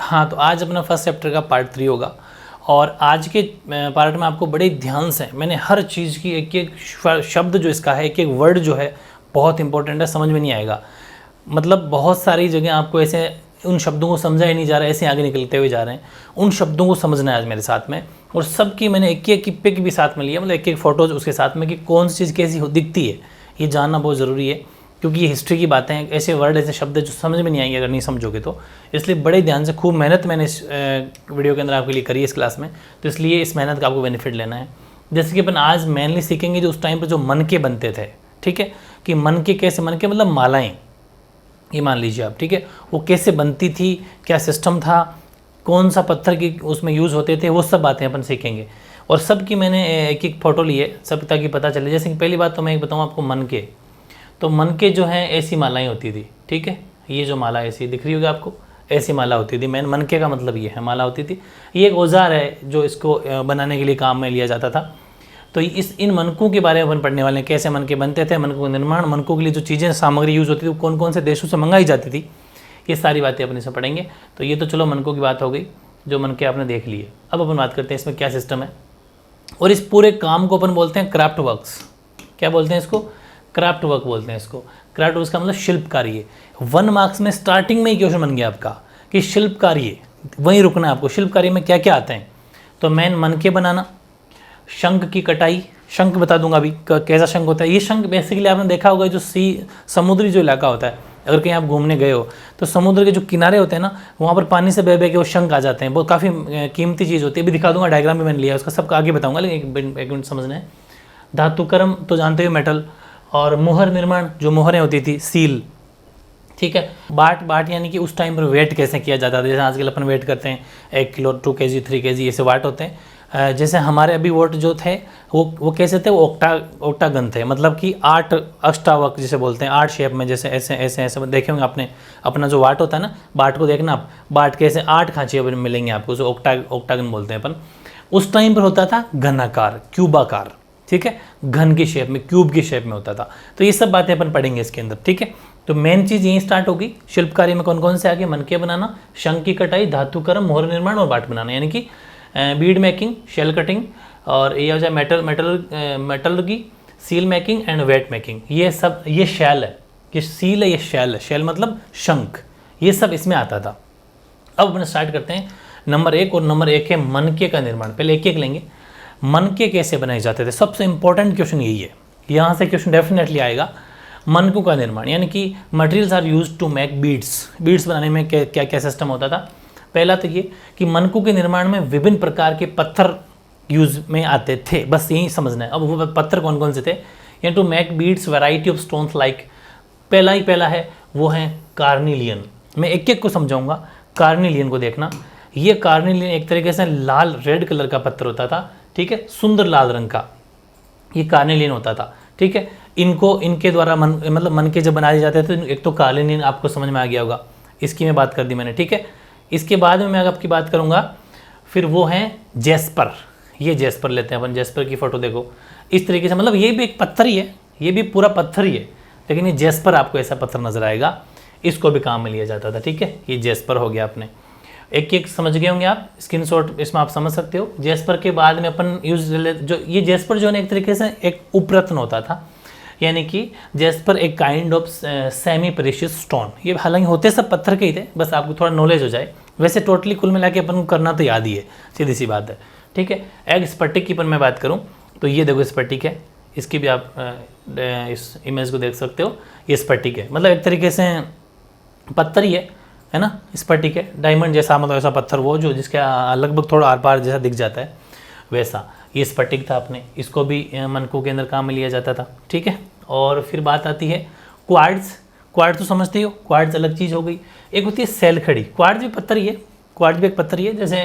हाँ, तो आज अपना फर्स्ट चैप्टर का पार्ट 3 होगा और आज के पार्ट में आपको बड़े ध्यान से मैंने हर चीज़ की एक एक शब्द जो इसका है, एक एक वर्ड जो है बहुत इंपॉर्टेंट है, समझ में नहीं आएगा। मतलब बहुत सारी जगह आपको ऐसे उन शब्दों को समझा ही नहीं जा रहा है, ऐसे आगे निकलते हुए जा रहे हैं। उन शब्दों को समझना है आज मेरे साथ में, और सबकी मैंने एक एक पिक भी साथ में लिया, मतलब एक एक फ़ोटोज़ उसके साथ में कि कौन सी चीज़ कैसी दिखती है, ये जानना बहुत ज़रूरी है। क्योंकि ये हिस्ट्री की बातें हैं, ऐसे वर्ड ऐसे शब्द जो समझ में नहीं आएंगे अगर नहीं समझोगे तो। इसलिए बड़े ध्यान से खूब मेहनत मैंने इस वीडियो के अंदर आपके लिए करी है इस क्लास में, तो इसलिए इस मेहनत का आपको बेनिफिट लेना है। जैसे कि अपन आज मेनली सीखेंगे जो उस टाइम पर जो मन के बनते थे, ठीक है, कि मन के कैसे, मन के मतलब मालाएँ, ये मान लीजिए आप, ठीक है, वो कैसे बनती थी, क्या सिस्टम था, कौन सा पत्थर की उसमें यूज़ होते थे, वो सब बातें अपन सीखेंगे। और सब की मैंने एक एक फ़ोटो ली है सब, ताकि पता चले। जैसे कि पहली बात तो मैं एक बताऊँ आपको, मन के, तो मन के जो हैं ऐसी मालाएं होती थी, ठीक है, ये जो माला ऐसी दिख रही होगी आपको, ऐसी माला होती थी। मैन मन के का मतलब ये है, माला होती थी। ये एक औजार है जो इसको बनाने के लिए काम में लिया जाता था। तो इन मनकों के बारे में अपन पढ़ने वाले हैं, कैसे मनके बनते थे, मनकों का निर्माण, मनकों के लिए जो चीज़ें सामग्री यूज़ होती थी, कौन कौन से देशों से मंगाई जाती थी, ये सारी बातें अपन इसमें पढ़ेंगे। तो ये तो चलो मनकों की बात हो गई, जो मनके आपने देख लिए। अब अपन बात करते हैं इसमें क्या सिस्टम है, और इस पूरे काम को अपन बोलते हैं क्राफ्ट वर्क्स। क्या बोलते हैं इसको? क्राफ्ट वर्क बोलते हैं इसको। क्राफ्ट वर्क का मतलब शिल्पकारी है। 1 मार्क्स में स्टार्टिंग में ही क्वेश्चन बन गया आपका कि शिल्पकारी है, वहीं रुकना है आपको। शिल्पकारी में क्या क्या आते हैं, तो मेन मनके बनाना, शंख की कटाई, शंख बता दूंगा अभी कैसा शंख होता है। ये शंख बेसिकली आपने देखा होगा जो समुद्री जो इलाका होता है, अगर कहीं आप घूमने गए हो तो समुद्र के जो किनारे होते हैं ना, वहाँ पर पानी से बह बह के वो शंख आ जाते हैं। वो काफ़ी कीमती चीज़ होती है। अभी दिखा दूंगा, डायग्राम भी मैंने लिया है उसका, सबका आगे बताऊंगा, लेकिन एक मिनट समझना है। धातुकर्म तो जानते हो, मेटल, और मोहर निर्माण, जो मोहरें होती थी, सील, ठीक है। बाट यानी कि उस टाइम पर वेट कैसे किया जाता था, जैसे आजकल अपन वेट करते हैं 1 किलो, 2 kg, 3 kg, ऐसे वाट होते हैं। जैसे हमारे अभी वोट जो थे वो कैसे थे, वो ऑक्टागन थे, मतलब कि 8 अष्टावक जिसे बोलते हैं, 8 शेप में, जैसे ऐसे ऐसे ऐसे देखे होंगे आपने। अपना जो वाट होता है ना, बाट को देखना आप, बाट के ऐसे 8 खांचे मिलेंगे आपको, जो ऑक्टागन बोलते हैं अपन। उस टाइम पर होता था घनाकार, क्यूबाकार, ठीक है, घन की शेप में, क्यूब की शेप में होता था। तो ये सब बातें अपन पढ़ेंगे इसके अंदर, ठीक है। तो मेन चीज़ यहीं स्टार्ट होगी। शिल्पकारी में कौन कौन से आगे, मनके बनाना, शंख की कटाई, धातुकर्म, मोहर निर्माण और बाट बनाना, यानी कि बीड मेकिंग, शेल कटिंग, और ये हो जाए metallurgy, seal making and weight making. ये सब, ये शैल है, ये सील है, ये शैल है। शैल मतलब शंख, ये सब इसमें आता था। अब अपन स्टार्ट करते हैं नंबर 1, और नंबर 1 है मनके का निर्माण। पहले एक एक लेंगे। मनके कैसे बनाए जाते थे, सबसे इंपॉर्टेंट क्वेश्चन यही है, यहाँ से क्वेश्चन डेफिनेटली आएगा। मनकों का निर्माण, यानी कि materials are used to make beads बनाने में क्या क्या सिस्टम होता था। पहला तो ये कि मनकों के निर्माण में विभिन्न प्रकार के पत्थर यूज में आते थे, बस यही समझना है। अब वो पत्थर कौन कौन से थे, यानी to make beads variety of stones like, पहला है वो है कार्निलियन। मैं एक एक को समझाऊंगा। कार्निलियन को देखना, ये कार्निलियन एक तरीके से लाल रेड कलर का पत्थर होता था, ठीक है, सुंदर लाल रंग का, ये कार्निलियन होता था, ठीक है। इनके द्वारा मतलब मन के जब बनाए जाते थे, एक तो कार्निलियन आपको समझ में आ गया होगा, इसकी मैं बात कर दी मैंने, ठीक है। इसके बाद में मैं आपकी बात करूंगा, फिर वो है जेस्पर। ये जेस्पर लेते हैं अपन, जेस्पर की फोटो देखो इस तरीके से, मतलब ये भी एक पत्थर ही है, ये भी पूरा पत्थर ही है, लेकिन ये जेस्पर आपको ऐसा पत्थर नजर आएगा, इसको भी काम में लिया जाता था, ठीक है। ये जेस्पर हो गया, आपने एक एक समझ गए होंगे आप, स्क्रीनशॉट इसमें आप समझ सकते हो। जेस्पर के बाद में अपन जो ये जेस्पर जो है एक तरीके से एक उपरत्न होता था, यानी कि जेस्पर एक kind of semi precious stone. ये हालांकि होते सब पत्थर के ही थे, बस आपको थोड़ा नॉलेज हो जाए। वैसे टोटली कुल मिला के अपन को करना तो याद ही है, सीधी सी बात है, ठीक है। एग स्फटिक की पर मैं बात करूं तो ये देखो स्फटिक है, इसकी भी आप इस इमेज को देख सकते हो, ये स्फटिक है, मतलब एक तरीके से पत्थर ही है ना, स्फटिक है, डायमंड जैसा, मतलब ऐसा पत्थर वो जो जिसके लगभग थोड़ा आर पार जैसा दिख जाता है, वैसा ये स्फटिक था अपने, इसको भी मनकों के अंदर काम में लिया जाता था, ठीक है। और फिर बात आती है क्वार्ट्ज। क्वार्ट्ज तो समझते हो, क्वार्ट्ज अलग चीज़ हो गई। एक होती है सेल खड़ी, क्वार्ट्ज भी पत्थर ही है, क्वार्ट्ज भी एक पत्थर ही है, जैसे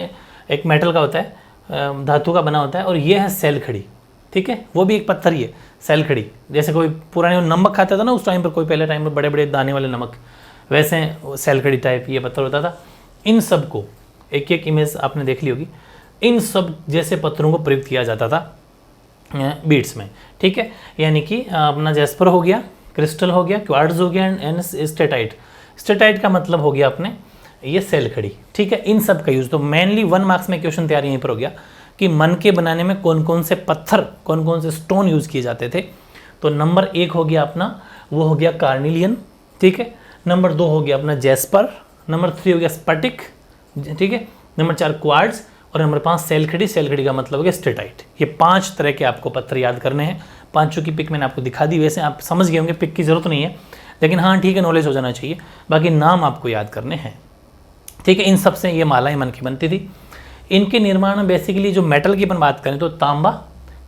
एक मेटल का होता है, धातु का बना होता है, और ये है सेल खड़ी, ठीक है, वो भी एक पत्थर ही है, सेल खड़ी। जैसे कोई पुराने नमक खाता था ना उस टाइम पर, कोई पहले टाइम पर बड़े बड़े दाने वाले नमक, वैसे सेल खड़ी टाइप ये पत्थर होता था। इन सब को एक एक इमेज आपने देख ली होगी, इन सब जैसे पत्थरों को प्रयुक्त किया जाता था बीड्स में, ठीक है। यानी कि अपना जेस्पर हो गया, क्रिस्टल हो गया, क्वार्ट्ज हो गया, एंड स्टेटाइट। स्टेटाइट का मतलब हो गया अपने ये सेल खड़ी, ठीक है। इन सब का यूज़, तो मेनली 1 मार्क्स में क्वेश्चन तैयार यहीं पर हो गया कि मन के बनाने में कौन कौन से पत्थर, कौन कौन से स्टोन यूज़ किए जाते थे। तो नंबर 1 हो गया अपना, वो हो गया कार्निलियन, ठीक है। नंबर 2 हो गया अपना जैस्पर, नंबर 3 हो गया स्फटिक, ठीक है। नंबर 4 क्वार्ट्ज, और नंबर 5 सेलखड़ी। सेलखड़ी का मतलब हो गया स्टेटाइट। ये 5 तरह के आपको पत्थर याद करने हैं। पांचों की पिक मैंने आपको दिखा दी, वैसे आप समझ गए होंगे, पिक की जरूरत नहीं है, लेकिन हाँ ठीक है, नॉलेज हो जाना चाहिए। बाकी नाम आपको याद करने हैं, ठीक है। इन सब से ये मालाएं मन की बनती थी। इनके निर्माण में बेसिकली जो मेटल की अपन बात करें तो तांबा,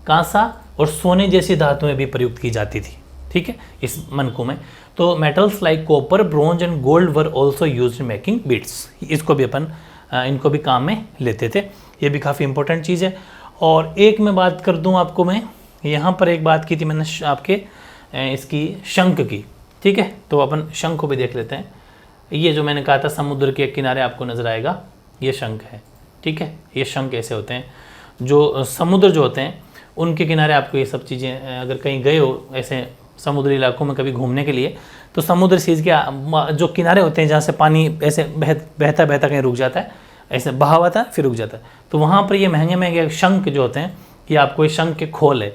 कांसा और सोने जैसी धातुएं भी प्रयुक्त की जाती थी, ठीक है, इस मनकों में। तो metals like copper, bronze and gold were also use in making beads. इसको भी अपन इनको भी काम में लेते थे। ये भी काफ़ी इंपॉर्टेंट चीज़ है। और एक मैं बात कर दूं आपको, मैं यहाँ पर एक बात की थी मैंने आपके इसकी शंख की, ठीक है। तो अपन शंख को भी देख लेते हैं। ये जो मैंने कहा था समुद्र के किनारे आपको नज़र आएगा, ये शंख है, ठीक है। ये शंख ऐसे होते हैं, जो समुद्र जो होते हैं उनके किनारे आपको ये सब चीज़ें, अगर कहीं गए हो ऐसे समुद्री इलाकों में कभी घूमने के लिए, तो समुद्र सीज के जो किनारे होते हैं जहाँ से पानी ऐसे बहता बहता कहीं रुक जाता है, ऐसे बहाव आता है फिर रुक जाता है, तो वहाँ पर ये महंगे महंगे शंख जो होते हैं, ये आपको ये शंख के खोल है,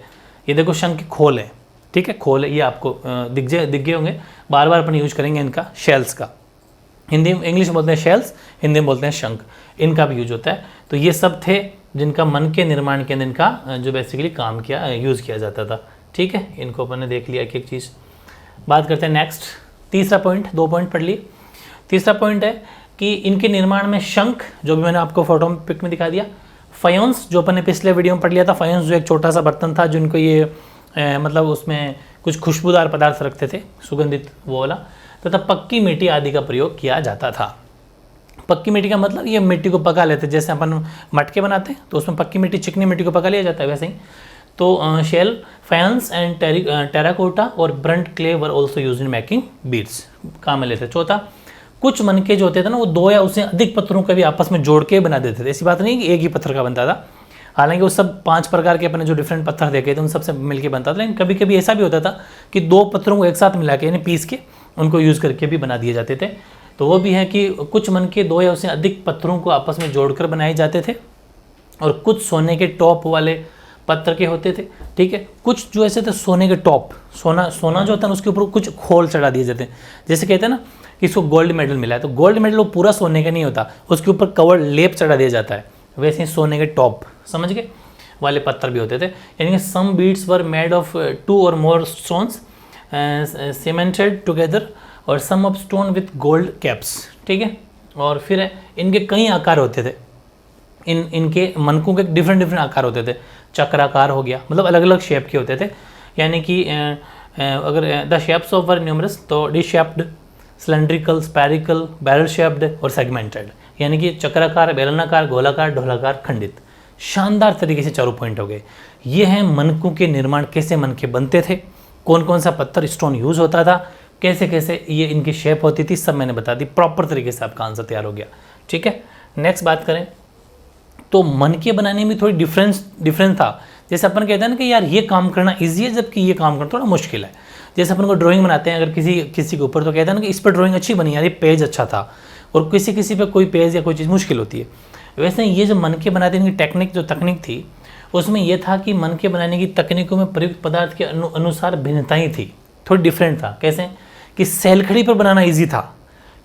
ये देखो शंख के खोल है, ठीक है, खोल है, ये आपको दिख गए होंगे। बार बार अपन यूज करेंगे इनका, शेल्स का, हिंदी इंग्लिश में बोलते हैं शेल्स, हिंदी में बोलते हैं शंख, इनका भी यूज होता है। तो ये सब थे जिनका मन के निर्माण के अंदर इनका जो बेसिकली काम किया, यूज़ किया जाता था, ठीक है। इनको अपन ने देख लिया एक एक चीज़। बात करते हैं नेक्स्ट, तीसरा पॉइंट, 2 पॉइंट पढ़ लिए। तीसरा पॉइंट है कि इनके निर्माण में शंख, जो भी मैंने आपको फोटो में पिक में दिखा दिया, फायोन्स जो अपन ने पिछले वीडियो में पढ़ लिया था, फायोन्स जो एक छोटा सा बर्तन था जिनको ये मतलब उसमें कुछ खुशबूदार पदार्थ रखते थे, सुगंधित वो वाला, तथा पक्की मिट्टी आदि का प्रयोग किया जाता था। पक्की मिट्टी का मतलब ये मिट्टी को पका लेते, जैसे अपन मटके बनाते हैं तो उसमें पक्की मिट्टी, चिकनी मिट्टी को पका लिया जाता है, वैसे ही। तो शेल, फायंस एंड टेराकोटा और Brunt clay were also use in making beads, काम में लेते। चौथा, कुछ मनके जो होते थे ना, वो 2 या उससे अधिक पत्थरों का भी आपस में जोड़ के बना देते थे। ऐसी बात नहीं कि एक ही पत्थर का बनता था, हालांकि वो सब 5 प्रकार के अपने जो डिफरेंट पत्थर देखे थे उन सबसे मिलके बनता था, लेकिन कभी कभी ऐसा भी होता था कि 2 पत्थरों को एक साथ मिला के, यानी पीस के उनको यूज़ करके भी बना दिए जाते थे। तो वो भी है कि कुछ मनके 2 या उससे अधिक पत्थरों को आपस में जोड़कर बनाए जाते थे, और कुछ सोने के टॉप वाले पत्थर के होते थे, ठीक है। कुछ जो ऐसे थे सोने के टॉप, सोना जो होता है ना उसके ऊपर कुछ खोल चढ़ा दिए जाते हैं, जैसे कहते हैं ना कि इसको गोल्ड मेडल मिला है, तो गोल्ड मेडल वो पूरा सोने का नहीं होता, उसके ऊपर कवर लेप चढ़ा दिया जाता है, वैसे ही सोने के टॉप, समझ गए, वाले पत्थर भी होते थे। यानी कि some beads were made of 2 और मोर स्टोन्स सीमेंटेड टुगेदर और some of stone with gold caps, ठीक है। और फिर इनके कई आकार होते थे, इनके मनकों के डिफरेंट आकार होते थे। चक्राकार हो गया, मतलब अलग अलग शेप के होते थे, यानी कि अगर the shapes of were numerous, तो D shaped, cylindrical, spherical, barrel shaped और सेगमेंटेड, यानी कि चक्राकार, बेलनाकार, गोलाकार, ढोलाकार, खंडित। शानदार तरीके से चारों पॉइंट हो गए। ये हैं मनकों के निर्माण, कैसे मनके बनते थे, कौन कौन सा पत्थर स्टोन यूज होता था, कैसे कैसे ये इनकी शेप होती थी, सब मैंने बता दी। प्रॉपर तरीके से आपका आंसर तैयार हो गया, ठीक है। नेक्स्ट बात करें तो मनके बनाने में थोड़ी डिफरेंस था। जैसे अपन कहते हैं ना कि यार ये काम करना ईजी है, जबकि ये काम करना थोड़ा मुश्किल है। जैसे अपन को ड्राइंग बनाते हैं अगर किसी के ऊपर, तो कहते हैं ना कि इस पर ड्राइंग अच्छी बनी यार, ये पेज अच्छा था, और किसी पे कोई पेज या कोई चीज़ मुश्किल होती है। वैसे ये जो मनके बनाते हैं इनकी टेक्निक, जो तकनीक थी उसमें यह था कि मनके बनाने की तकनीकों में प्रयुक्त पदार्थ के अनुसार भिन्नताएँ थी, थोड़ी डिफरेंट था। कैसे कि सेलखड़ी पर बनाना ईजी था,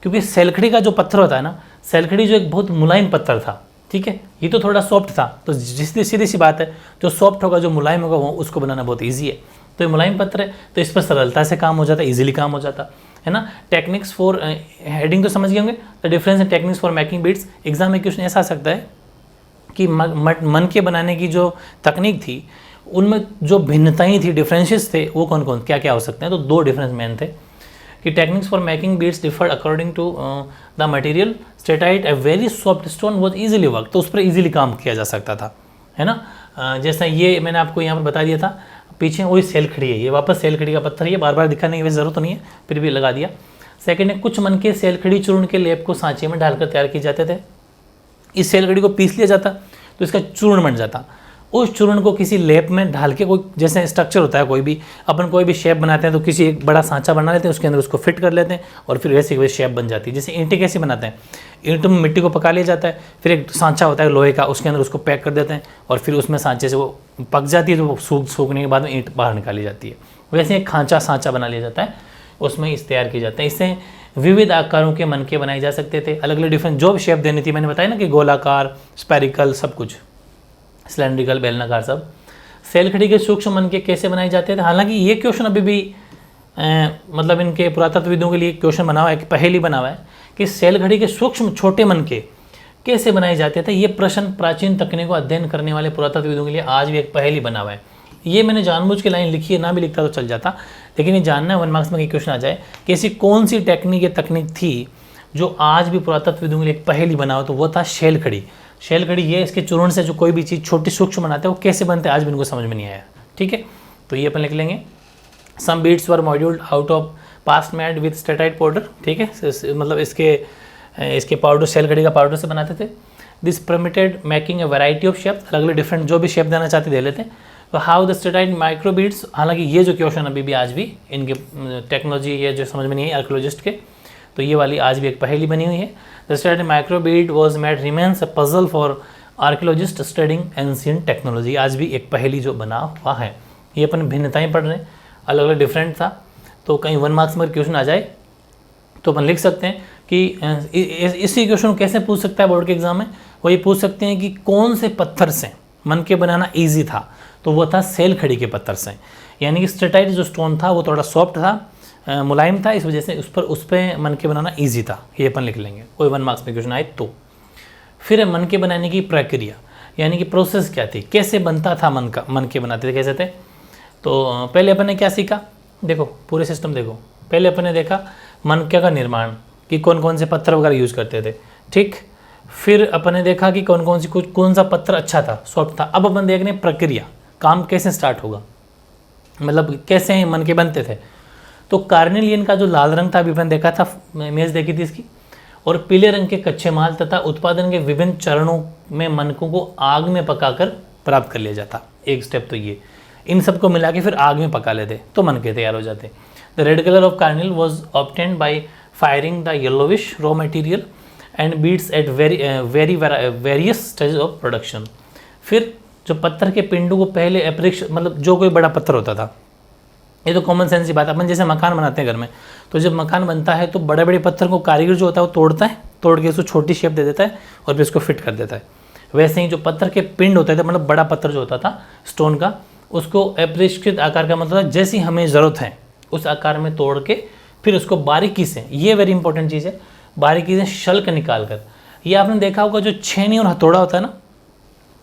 क्योंकि सेलखड़ी का जो पत्थर होता है ना, सेलखड़ी जो एक बहुत मुलायम पत्थर था, ठीक है, ये तो थोड़ा सॉफ्ट था, तो सीधी सी बात है, जो सॉफ्ट होगा, जो मुलायम होगा, वो उसको बनाना बहुत ईजी है। तो ये मुलायम पत्थर है, तो इस पर सरलता से काम हो जाता है, ईजिली काम हो जाता है ना। टेक्निक्स फॉर हेडिंग तो समझ गए होंगे, the difference in techniques for making beads. Exam में क्वेश्चन ऐसा आ सकता है कि मन के बनाने की जो तकनीक थी उनमें जो भिन्नताएँ थी, डिफरेंसेस थे, वो कौन कौन क्या क्या हो सकते हैं। तो 2 डिफरेंस मेन थे कि techniques for making beads differed according to the material. Steatite a very soft stone was easily work, तो उस पर ईजिली काम किया जा सकता था, है ना। जैसा ये मैंने आपको यहाँ पर बता दिया था, पीछे वही सेलखड़ी है, ये वापस सेलखड़ी का पत्थर, ये बार बार दिखाने की वैसे ज़रूरत नहीं है, फिर भी लगा दिया। सेकंड है, कुछ मनके सेलखड़ी चूर्ण के लेप को सांचे में डालकर तैयार किए जाते थे। इस सेलखड़ी को पीस लिया जाता तो इसका चूर्ण बन जाता, उस चूर्ण को किसी लेप में डाल के, कोई जैसे स्ट्रक्चर होता है कोई भी, अपन कोई भी शेप बनाते हैं तो किसी एक बड़ा सांचा बना लेते हैं, उसके अंदर उसको फिट कर लेते हैं और फिर वैसे वैसे शेप बन जाती है। जैसे ईंटें कैसे बनाते हैं, ईंटों में मिट्टी को पका लिया जाता है, फिर एक सांचा होता है लोहे का, उसके अंदर उसको पैक कर देते हैं और फिर उसमें सांचे से वो पक जाती है, तो वो सूखने के बाद में ईंट बाहर निकाली जाती है। वैसे एक खांचा सांचा बना लिया जाता है, उसमें इस तैयार किए जाते हैं। इससे विविध आकारों के मनके बनाए जा सकते थे, अलग अलग डिफरेंट जो भी शेप देनी थी, मैंने बताया ना कि गोलाकार, स्पेरिकल, सब कुछ, सिलेंड्रिकल, बेलनाकार, सब। सेलखड़ी के सूक्ष्म मनके कैसे बनाए जाते थे, हालांकि ये क्वेश्चन अभी भी मतलब इनके पुरातत्वविदों के लिए क्वेश्चन बना हुआ है, पहेली बना हुआ है कि सेलखड़ी के सूक्ष्म छोटे मनके कैसे बनाए जाते थे। ये प्रश्न प्राचीन तकनीकों को अध्ययन करने वाले पुरातत्वविदों के लिए आज भी एक पहेली बना हुआ है। ये मैंने जानबूझ के लाइन लिखी है, ना भी लिखता तो चल जाता, लेकिन ये जानना है 1 मार्क्स में क्वेश्चन आ जाए कि ऐसी कौन सी टेक्निक या तकनीक थी जो आज भी पुरातत्वविदों के लिए एक पहेली बना हो, तो वो था शेलखड़ी। शेलखड़ी ये इसके चूर्ण से जो कोई भी चीज़ छोटी सूक्ष्म बनाते हैं वो कैसे बनते हैं, आज भी इनको समझ में नहीं आया। ठीक है, तो ये अपन लिख लेंगे। Some beads were moulded out of paste made with steatite powder. ठीक है, मतलब इसके पाउडर शेलखड़ी का पाउडर से बनाते थे। This permitted making a variety of shape, अलग अलग डिफरेंट जो भी शेप देना चाहते दे लेते हैं। तो how the steatite micro beads, हालांकि ये जो क्वेश्चन अभी भी आज भी इनके टेक्नोलॉजी ये जो समझ में नहीं है आर्कियोलॉजिस्ट के, तो ये वाली आज भी एक पहेली बनी हुई है। The steatite micro Beed was made remains a puzzle for archaeologist studying ancient technology, आज भी एक पहेली जो बना हुआ है। ये अपन भिन्नताएं पढ़ रहे हैं, अलग अलग डिफरेंट था, तो कहीं 1 मार्क्स में क्वेश्चन आ जाए तो अपन लिख सकते हैं कि इसी क्वेश्चन कैसे पूछ सकता है बोर्ड के एग्जाम में, वो ये पूछ सकते हैं कि कौन से पत्थर से मनके बनाना ईजी था, तो वो था सेलखड़ी के पत्थर से। यानी कि स्टेटाइट जो स्टोन था वो थोड़ा सॉफ्ट था, मुलायम था, इस वजह से उस पर मनके बनाना ईजी था। ये अपन लिख लेंगे कोई 1 मार्क्स में क्वेश्चन आए तो। फिर मनके बनाने की प्रक्रिया, यानी कि प्रोसेस क्या थी, कैसे बनता था मनके बनाते थे कैसे थे। तो पहले अपन ने क्या सीखा, देखो पूरे सिस्टम देखो। पहले अपन ने देखा मनके का निर्माण, कि कौन कौन से पत्थर वगैरह यूज़ करते थे। ठीक, फिर अपन ने देखा कि कौन सा पत्थर अच्छा था, सॉफ्ट था। अब अपन देख रहे हैं प्रक्रिया, काम कैसे स्टार्ट होगा, मतलब कैसे मनके बनते थे। तो कार्नेलियन का जो लाल रंग था अभी अपन देखा था, इमेज देखी थी इसकी, और पीले रंग के कच्चे माल तथा उत्पादन के विभिन्न चरणों में मनकों को आग में पकाकर प्राप्त कर लिया जाता। एक स्टेप तो ये, इन सबको मिला के फिर आग में पका लेते तो मनके तैयार हो जाते। The red colour of Cornell was obtained by firing the yellowish raw material and beads at various stage of production. फिर जो पत्थर के पिंडों को पहले मतलब जो कोई बड़ा पत्थर होता था, ये तो कॉमन सेंस की बात है, अपन जैसे मकान बनाते हैं घर में, तो जब मकान बनता है तो बड़े बड़े पत्थर को कारीगर जो होता है वो तोड़ता है, तोड़ के उसको छोटी शेप दे देता है और फिर उसको फिट कर देता है। वैसे ही जो पत्थर के पिंड होते थे, मतलब बड़ा पत्थर जो होता था स्टोन का, उसको अपरिष्कृत आकार का मतलब जैसी हमें ज़रूरत है उस आकार में तोड़ के फिर उसको बारीकी से, ये वेरी इंपॉर्टेंट चीज़ है, बारीकी से शल्क निकाल कर। ये आपने देखा होगा जो छेनी और हथौड़ा होता है ना,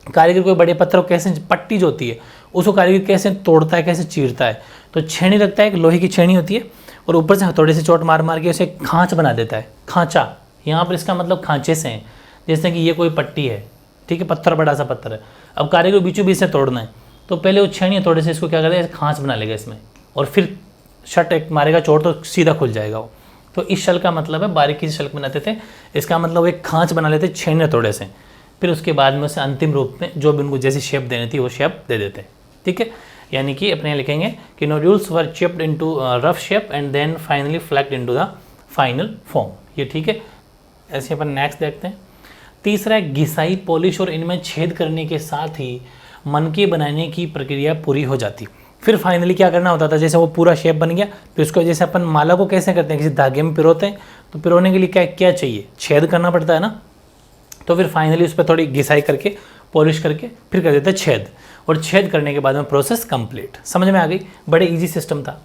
कारीगर कोई बड़े पत्थर को कैसे, पट्टी जो होती है उसको कारीगर कैसे तोड़ता है, कैसे चीरता है, तो छेनी रखता है, एक लोहे की छेनी होती है और ऊपर से हथौड़े से चोट मार मार के उसे खांच बना देता है। खांचा यहाँ पर इसका मतलब खांचे से है, जैसे कि ये कोई पट्टी है, ठीक है, पत्थर बड़ा सा पत्थर है, अब कारीगर बीचों बीच से तोड़ना है तो पहले वो छेनी हथौड़े से इसको क्या करेगा, खांच बना लेगा इसमें और फिर शट एक मारेगा चोट तो सीधा खुल जाएगा वो। तो इस शल्क का मतलब है बारीकी से शल्क बनाते थे, इसका मतलब एक खांच बना लेते छेनी हथौड़े से, फिर उसके बाद में उसे अंतिम रूप में जो भी उनको जैसी शेप देनी थी वो शेप दे देते। ठीक है, यानी कि अपने लिखेंगे कि nodules were chipped into rough shape and then finally flaked into the final form. ये ठीक है, ऐसे अपन नेक्स्ट देखते हैं। तीसरा है घिसाई, पॉलिश और इनमें छेद करने के साथ ही मनके बनाने की प्रक्रिया पूरी हो जाती। फिर फाइनली क्या करना होता था, जैसे वो पूरा शेप बन गया, फिर उसको जैसे अपन माला को कैसे करते हैं, किसी धागे में पिरोते हैं, तो पिरोने के लिए क्या क्या चाहिए, छेद करना पड़ता है ना, तो फिर फाइनली उस पर थोड़ी घिसाई करके पॉलिश करके फिर कर देते छेद, और छेद करने के बाद में प्रोसेस कंप्लीट। समझ में आ गई, बड़े इजी सिस्टम था।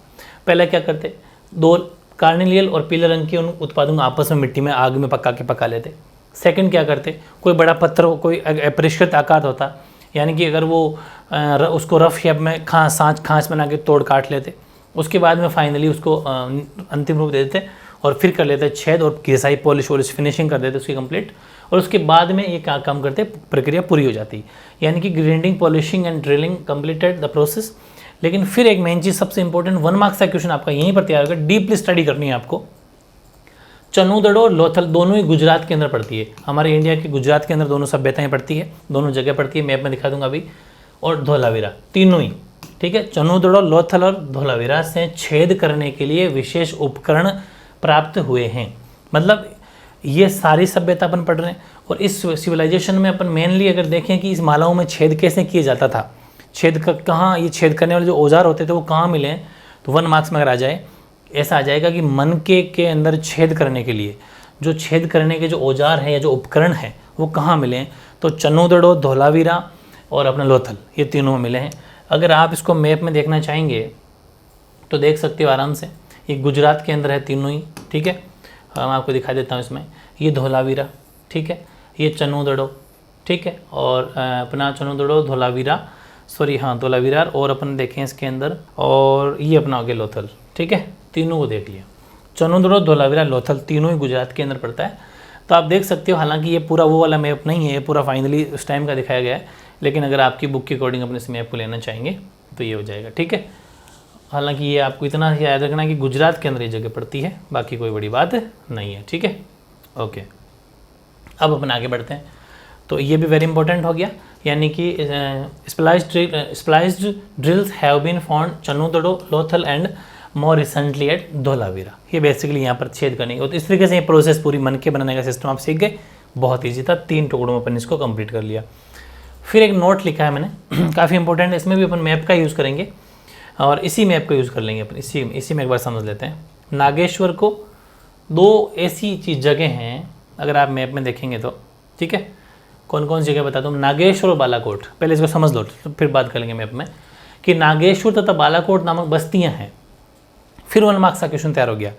पहले क्या करते, दो कार्नेलियल और पीले रंग के उन उत्पादों को आपस में मिट्टी में आग में पका लेते। सेकंड क्या करते, कोई बड़ा पत्थर हो, कोई अपरिष्कृत आकार होता, यानी कि अगर वो उसको रफ शेप में खांच बना के तोड़ काट लेते, उसके बाद में फाइनली उसको अंतिम रूप दे देते और फिर कर लेते छेद और घिसाई पॉलिश और फिनिशिंग कर देते उसकी कंप्लीट, और उसके बाद में ये क्या काम करते, प्रक्रिया पूरी हो जाती। यानी कि grinding, polishing and drilling completed the process. लेकिन फिर एक मेन चीज़ सबसे इंपॉर्टेंट 1 मार्क्स का क्वेश्चन आपका यहीं पर तैयार होगा, डीपली स्टडी करनी है आपको। चनूदड़ो और लोथल दोनों ही गुजरात के अंदर पड़ती है, हमारे इंडिया के गुजरात के अंदर दोनों सभ्यताएं पड़ती है, दोनों जगह पड़ती है, मैप में दिखा दूंगा अभी। और धोलावीरा, तीनों ही, ठीक है। चनूदड़ो, लोथल और धोलावीरा से छेद करने के लिए विशेष उपकरण प्राप्त हुए हैं। मतलब ये सारी सभ्यता अपन पढ़ रहे हैं, और इस सिविलाइजेशन में अपन मेनली अगर देखें कि इस मालाओं में छेद कैसे किया जाता था, छेद का कहाँ, ये छेद करने वाले जो औजार होते थे वो कहाँ मिले हैं, तो 1 मार्क्स में अगर आ जाए ऐसा आ जाएगा कि मनके के अंदर छेद करने के लिए जो छेद करने के जो औजार हैं या जो उपकरण हैं वो कहाँ मिले हैं, तो चनूदड़ो, धोलावीरा और अपना लोथल, ये तीनों में मिले हैं। अगर आप इसको मैप में देखना चाहेंगे तो देख सकते हो आराम से, ये गुजरात के अंदर है तीनों ही, ठीक है। मैं आपको दिखा देता हूँ इसमें, ये धोलावीरा, ठीक है, ये चनूदड़ो, ठीक है, और अपना चनूदड़ो, धोलावीरा, सॉरी हाँ धोलावीरा, और अपन देखें इसके अंदर, और ये अपना हो गया लोथल, ठीक है। तीनों को देख लिया, चनूदड़ो, धोलावीरा, लोथल तीनों ही गुजरात के अंदर पड़ता है। तो आप देख सकते हो, हालांकि ये पूरा वो वाला मैप नहीं है, ये पूरा फाइनली उस टाइम का दिखाया गया है, लेकिन अगर आपकी बुक के अकॉर्डिंग अपने इस मैप को लेना चाहेंगे तो ये हो जाएगा, ठीक है। हालांकि ये आपको इतना याद रखना कि गुजरात के अंदर ये जगह पड़ती है, बाकी कोई बड़ी बात नहीं है, ठीक है। ओके, अब अपन आगे बढ़ते हैं। तो ये भी वेरी इंपॉर्टेंट हो गया, यानी कि spliced drills have been found Chanhudaro, Lothal and more recently at Dholavira. ये बेसिकली यहाँ पर छेद करने की, तो इस तरीके से ये प्रोसेस पूरी मन के बनाने का सिस्टम आप सीख गए, बहुत ईजी था, 3 टुकड़ों में अपन इसको कंप्लीट कर लिया। फिर एक नोट लिखा है मैंने काफ़ी इंपॉर्टेंट है, इसमें भी अपन मैप का यूज़ करेंगे और इसी मैप का यूज़ कर लेंगे अपन, इसी में एक बार समझ लेते हैं। नागेश्वर को 2 ऐसी चीज़ जगह हैं, अगर आप मैप में देखेंगे तो, ठीक है, कौन कौन सी जगह बताता हूँ। नागेश्वर और बालाकोट, पहले इसको समझ लो तो फिर बात करेंगे मैप में, कि नागेश्वर तथा बालाकोट नामक बस्तियाँ हैं। फिर 1 मार्क्स का क्वेश्चन तैयार हो गया।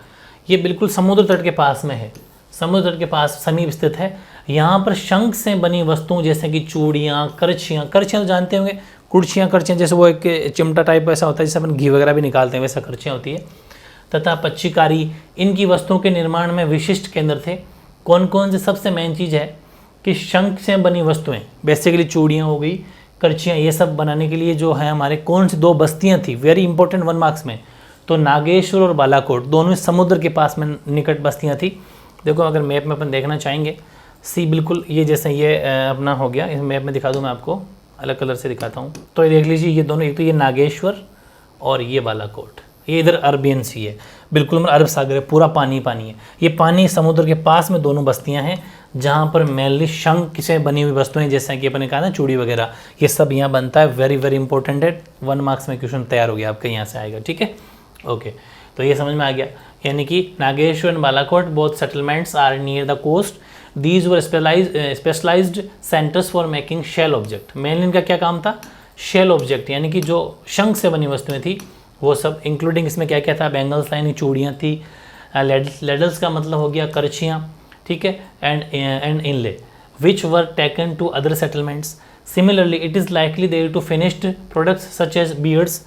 ये बिल्कुल समुद्र तट के पास में है, समुद्र तट के पास समीप स्थित है। यहाँ पर शंख से बनी वस्तुओं जैसे कि चूड़ियाँ, करछियाँ तो जानते होंगे, करछियाँ जैसे वो एक चिमटा टाइप ऐसा होता है जिससे अपन घी वगैरह भी निकालते हैं, वैसा करछियाँ होती है, तथा पच्चीकारी, इनकी वस्तुओं के निर्माण में विशिष्ट केंद्र थे। कौन कौन से, सबसे मेन चीज़ है कि शंख से बनी वस्तुएं, बेसिकली चूड़ियाँ हो गई, करछियाँ, ये सब बनाने के लिए जो है हमारे कौन सी 2 बस्तियाँ थी, वेरी इंपॉर्टेंट 1 मार्क्स में, तो नागेश्वर और बालाकोट दोनों समुद्र के पास में निकट बस्तियाँ थी। देखो अगर मैप में अपन देखना चाहेंगे, सी बिल्कुल ये जैसे ये अपना हो गया, इस मैप में दिखा दूँ मैं आपको, अलग कलर से दिखाता हूँ, तो ये देख लीजिए, ये दोनों, एक तो ये नागेश्वर और ये बालाकोट, ये इधर अरबियन सी है, बिल्कुल अरब सागर है, पूरा पानी पानी है, ये पानी समुद्र के पास में दोनों बस्तियां हैं, जहाँ पर मेनली शंख से बनी हुई वस्तुएं, जैसा कि अपन ने कहा ना चूड़ी वगैरह, ये सब यहाँ बनता है। वेरी वेरी इंपॉर्टेंट है, 1 मार्क्स में क्वेश्चन तैयार हो गया आपका, यहाँ से आएगा, ठीक है। ओके, तो ये समझ में आ गया, यानी कि Nageshwar and Balakot both settlements are near the coast, these were specialized centers for making shell object. Mainly इनका क्या काम था, शेल ऑब्जेक्ट, यानी कि जो शंख से बनी वस्तुएं थी वो सब, इंक्लूडिंग इसमें क्या क्या था, बैंगल्स यानी चूड़ियाँ थी, लेडल्स का मतलब हो गया करछियाँ, ठीक है, and inlay which were taken to other settlements. Similarly it is likely there too finished products such as beads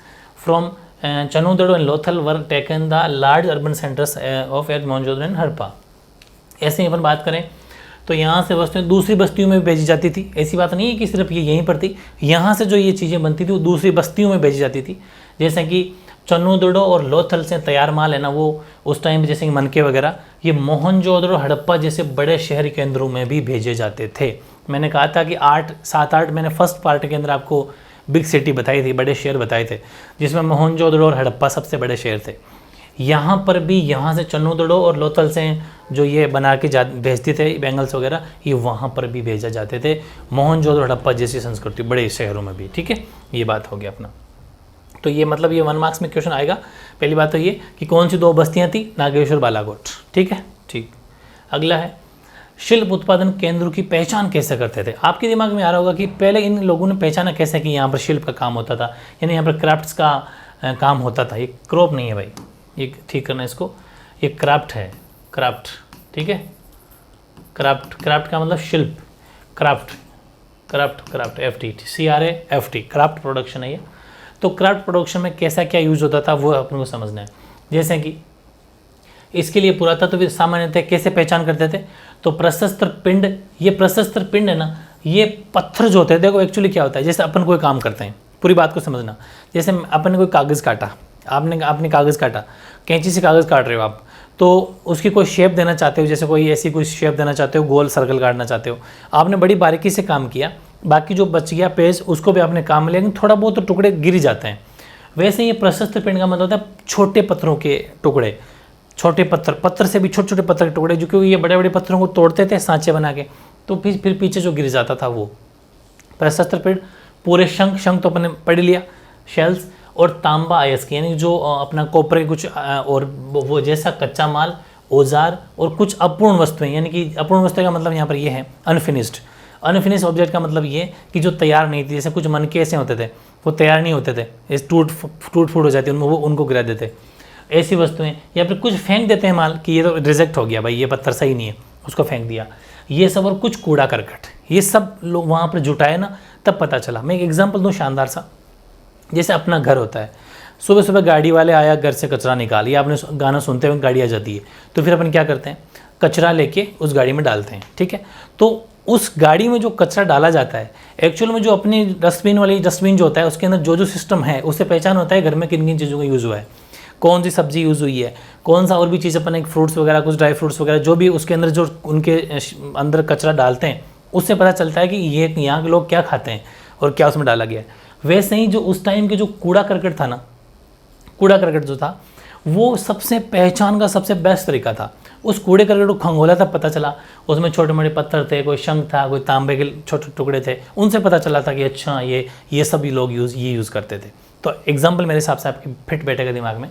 from Chanhudaro and Lothal were taken the large urban centres of at Mohenjodaro and Harappa. ऐसे ही अपन बात करें तो यहाँ से वस्तुएं दूसरी बस्तियों में भेजी जाती थी, ऐसी बात नहीं है कि सिर्फ ये यहीं पर थी, यहाँ से जो ये चीज़ें बनती थी वो दूसरी बस्तियों में भेजी जाती थी। जैसे कि चनूदड़ो और लोथल से तैयार माल है ना, वो उस टाइम पे जैसे कि मनके वगैरह, ये मोहनजोदड़ो, हड़प्पा जैसे बड़े शहर केंद्रों में भी भेजे जाते थे। मैंने कहा था कि 7-8 मैंने फर्स्ट पार्ट के अंदर आपको बिग सिटी बताई थी, बड़े शहर बताए थे, जिसमें मोहनजोदड़ो और हड़प्पा सबसे बड़े शहर थे। यहाँ पर भी, यहाँ से चनूदड़ो और लोथल से जो ये बना के भेजते थे बैंगल्स वगैरह, ये वहाँ पर भी भेजा जाते थे, मोहनजोदड़ो हड़प्पा जैसी संस्कृति बड़े शहरों में भी, ठीक है। ये बात हो गया अपना, तो ये मतलब ये 1 मार्क्स में क्वेश्चन आएगा। पहली बात तो ये कि कौन सी 2 बस्तियाँ थी, नागेश्वर, बालाकोट, ठीक है, ठीक। अगला है शिल्प उत्पादन केंद्रों की पहचान कैसे करते थे। आपके दिमाग में आ रहा होगा कि पहले इन लोगों ने पहचाना कैसे कि यहाँ पर शिल्प का काम होता था, यानी यहाँ पर क्राफ्ट्स का काम होता था। ये क्रॉप नहीं है भाई, ये ठीक करना इसको, ये क्राफ्ट है, क्राफ्ट, ठीक है, क्राफ्ट का मतलब शिल्प, craft FT, CRAFT, craft production है ये। तो क्राफ्ट प्रोडक्शन में कैसा क्या यूज़ होता था वो अपन को समझना है। जैसे कि इसके लिए पुरातत्व सामान्यतः कैसे पहचान करते थे, तो प्रशस्त्र पिंड, ये प्रशस्त्र पिंड है ना, ये पत्थर जो होते हैं, देखो एक्चुअली क्या होता है, जैसे अपन कोई काम करते हैं, पूरी बात को समझना। जैसे अपन ने कोई कागज़ काटा, आपने कागज़ काटा, कैंची से कागज़ काट रहे हो आप, तो उसकी कोई शेप देना चाहते हो, जैसे कोई ऐसी कोई शेप देना चाहते हो, गोल सर्कल काटना चाहते हो, आपने बड़ी बारीकी से काम किया, बाकी जो बच गया पेज उसको भी आपने काम में लिया, लेकिन थोड़ा बहुत तो टुकड़े गिर जाते हैं। वैसे ये प्रशस्त पिंड का मतलब होता है छोटे पत्थरों के टुकड़े, छोटे पत्थर से भी छोटे छोटे पत्थर के टुकड़े, जो कि ये बड़े बड़े पत्थरों को तोड़ते थे सांचे बना के, तो फिर पीछे जो गिर जाता था वो प्रशस्त पिंड। पूरे शंख तो अपने पढ़ लिया, शेल्स, और तांबा अयस्क यानी जो अपना कॉपर के कुछ और वो जैसा कच्चा माल, औजार और कुछ अपूर्ण वस्तुएं, यानी कि अपूर्ण वस्तुएं का मतलब यहाँ पर ये है अनफिनिश्ड ऑब्जेक्ट का मतलब ये कि जो तैयार नहीं थी, जैसे कुछ मनके ऐसे होते थे वो तैयार नहीं होते थे, इस टूट फूट हो जाती है, उनको गिरा देते, ऐसी वस्तुएं। या फिर कुछ फेंक देते हैं माल कि ये तो रिजेक्ट हो गया भाई, ये पत्थर सही नहीं है, उसको फेंक दिया, ये सब। और कुछ कूड़ा करकट, ये सब लोग वहाँ पर जुटाए ना, तब पता चला। मैं एक एग्जाम्पल दूँ शानदार सा, जैसे अपना घर होता है, सुबह सुबह गाड़ी वाले आया, घर से कचरा निकाल, या आपने गाना सुनते हुए गाड़ी आ जाती है, तो फिर अपन क्या करते हैं, कचरा लेके उस गाड़ी में डालते हैं, ठीक है। तो उस गाड़ी में जो कचरा डाला जाता है, एक्चुअल में जो अपनी डस्टबिन जो होता है, उसके अंदर जो सिस्टम है, उससे पहचान होता है घर में किन किन चीज़ों का यूज़ हुआ है, कौन सी सब्जी यूज़ हुई है, कौन सा और भी चीज़ अपन एक फ्रूट्स वगैरह, कुछ ड्राई फ्रूट्स वगैरह, जो भी उसके अंदर जो उनके अंदर कचरा डालते हैं, उससे पता चलता है कि ये यहाँ के लोग क्या खाते हैं और क्या उसमें डाला गया है। वैसे ही जो उस टाइम के जो कूड़ा करकट था ना, कूड़ा करकट जो था वो सबसे पहचान का सबसे बेस्ट तरीका था। उस कूड़े करकट को खंगोला तब पता चला, उसमें छोटे मोटे पत्थर थे, कोई शंख था, कोई तांबे के छोटे टुकड़े थे, उनसे पता चला था कि अच्छा ये सभी लोग यूज़ करते थे। तो एग्जाम्पल मेरे हिसाब से आपके फिट बैठेगा दिमाग में।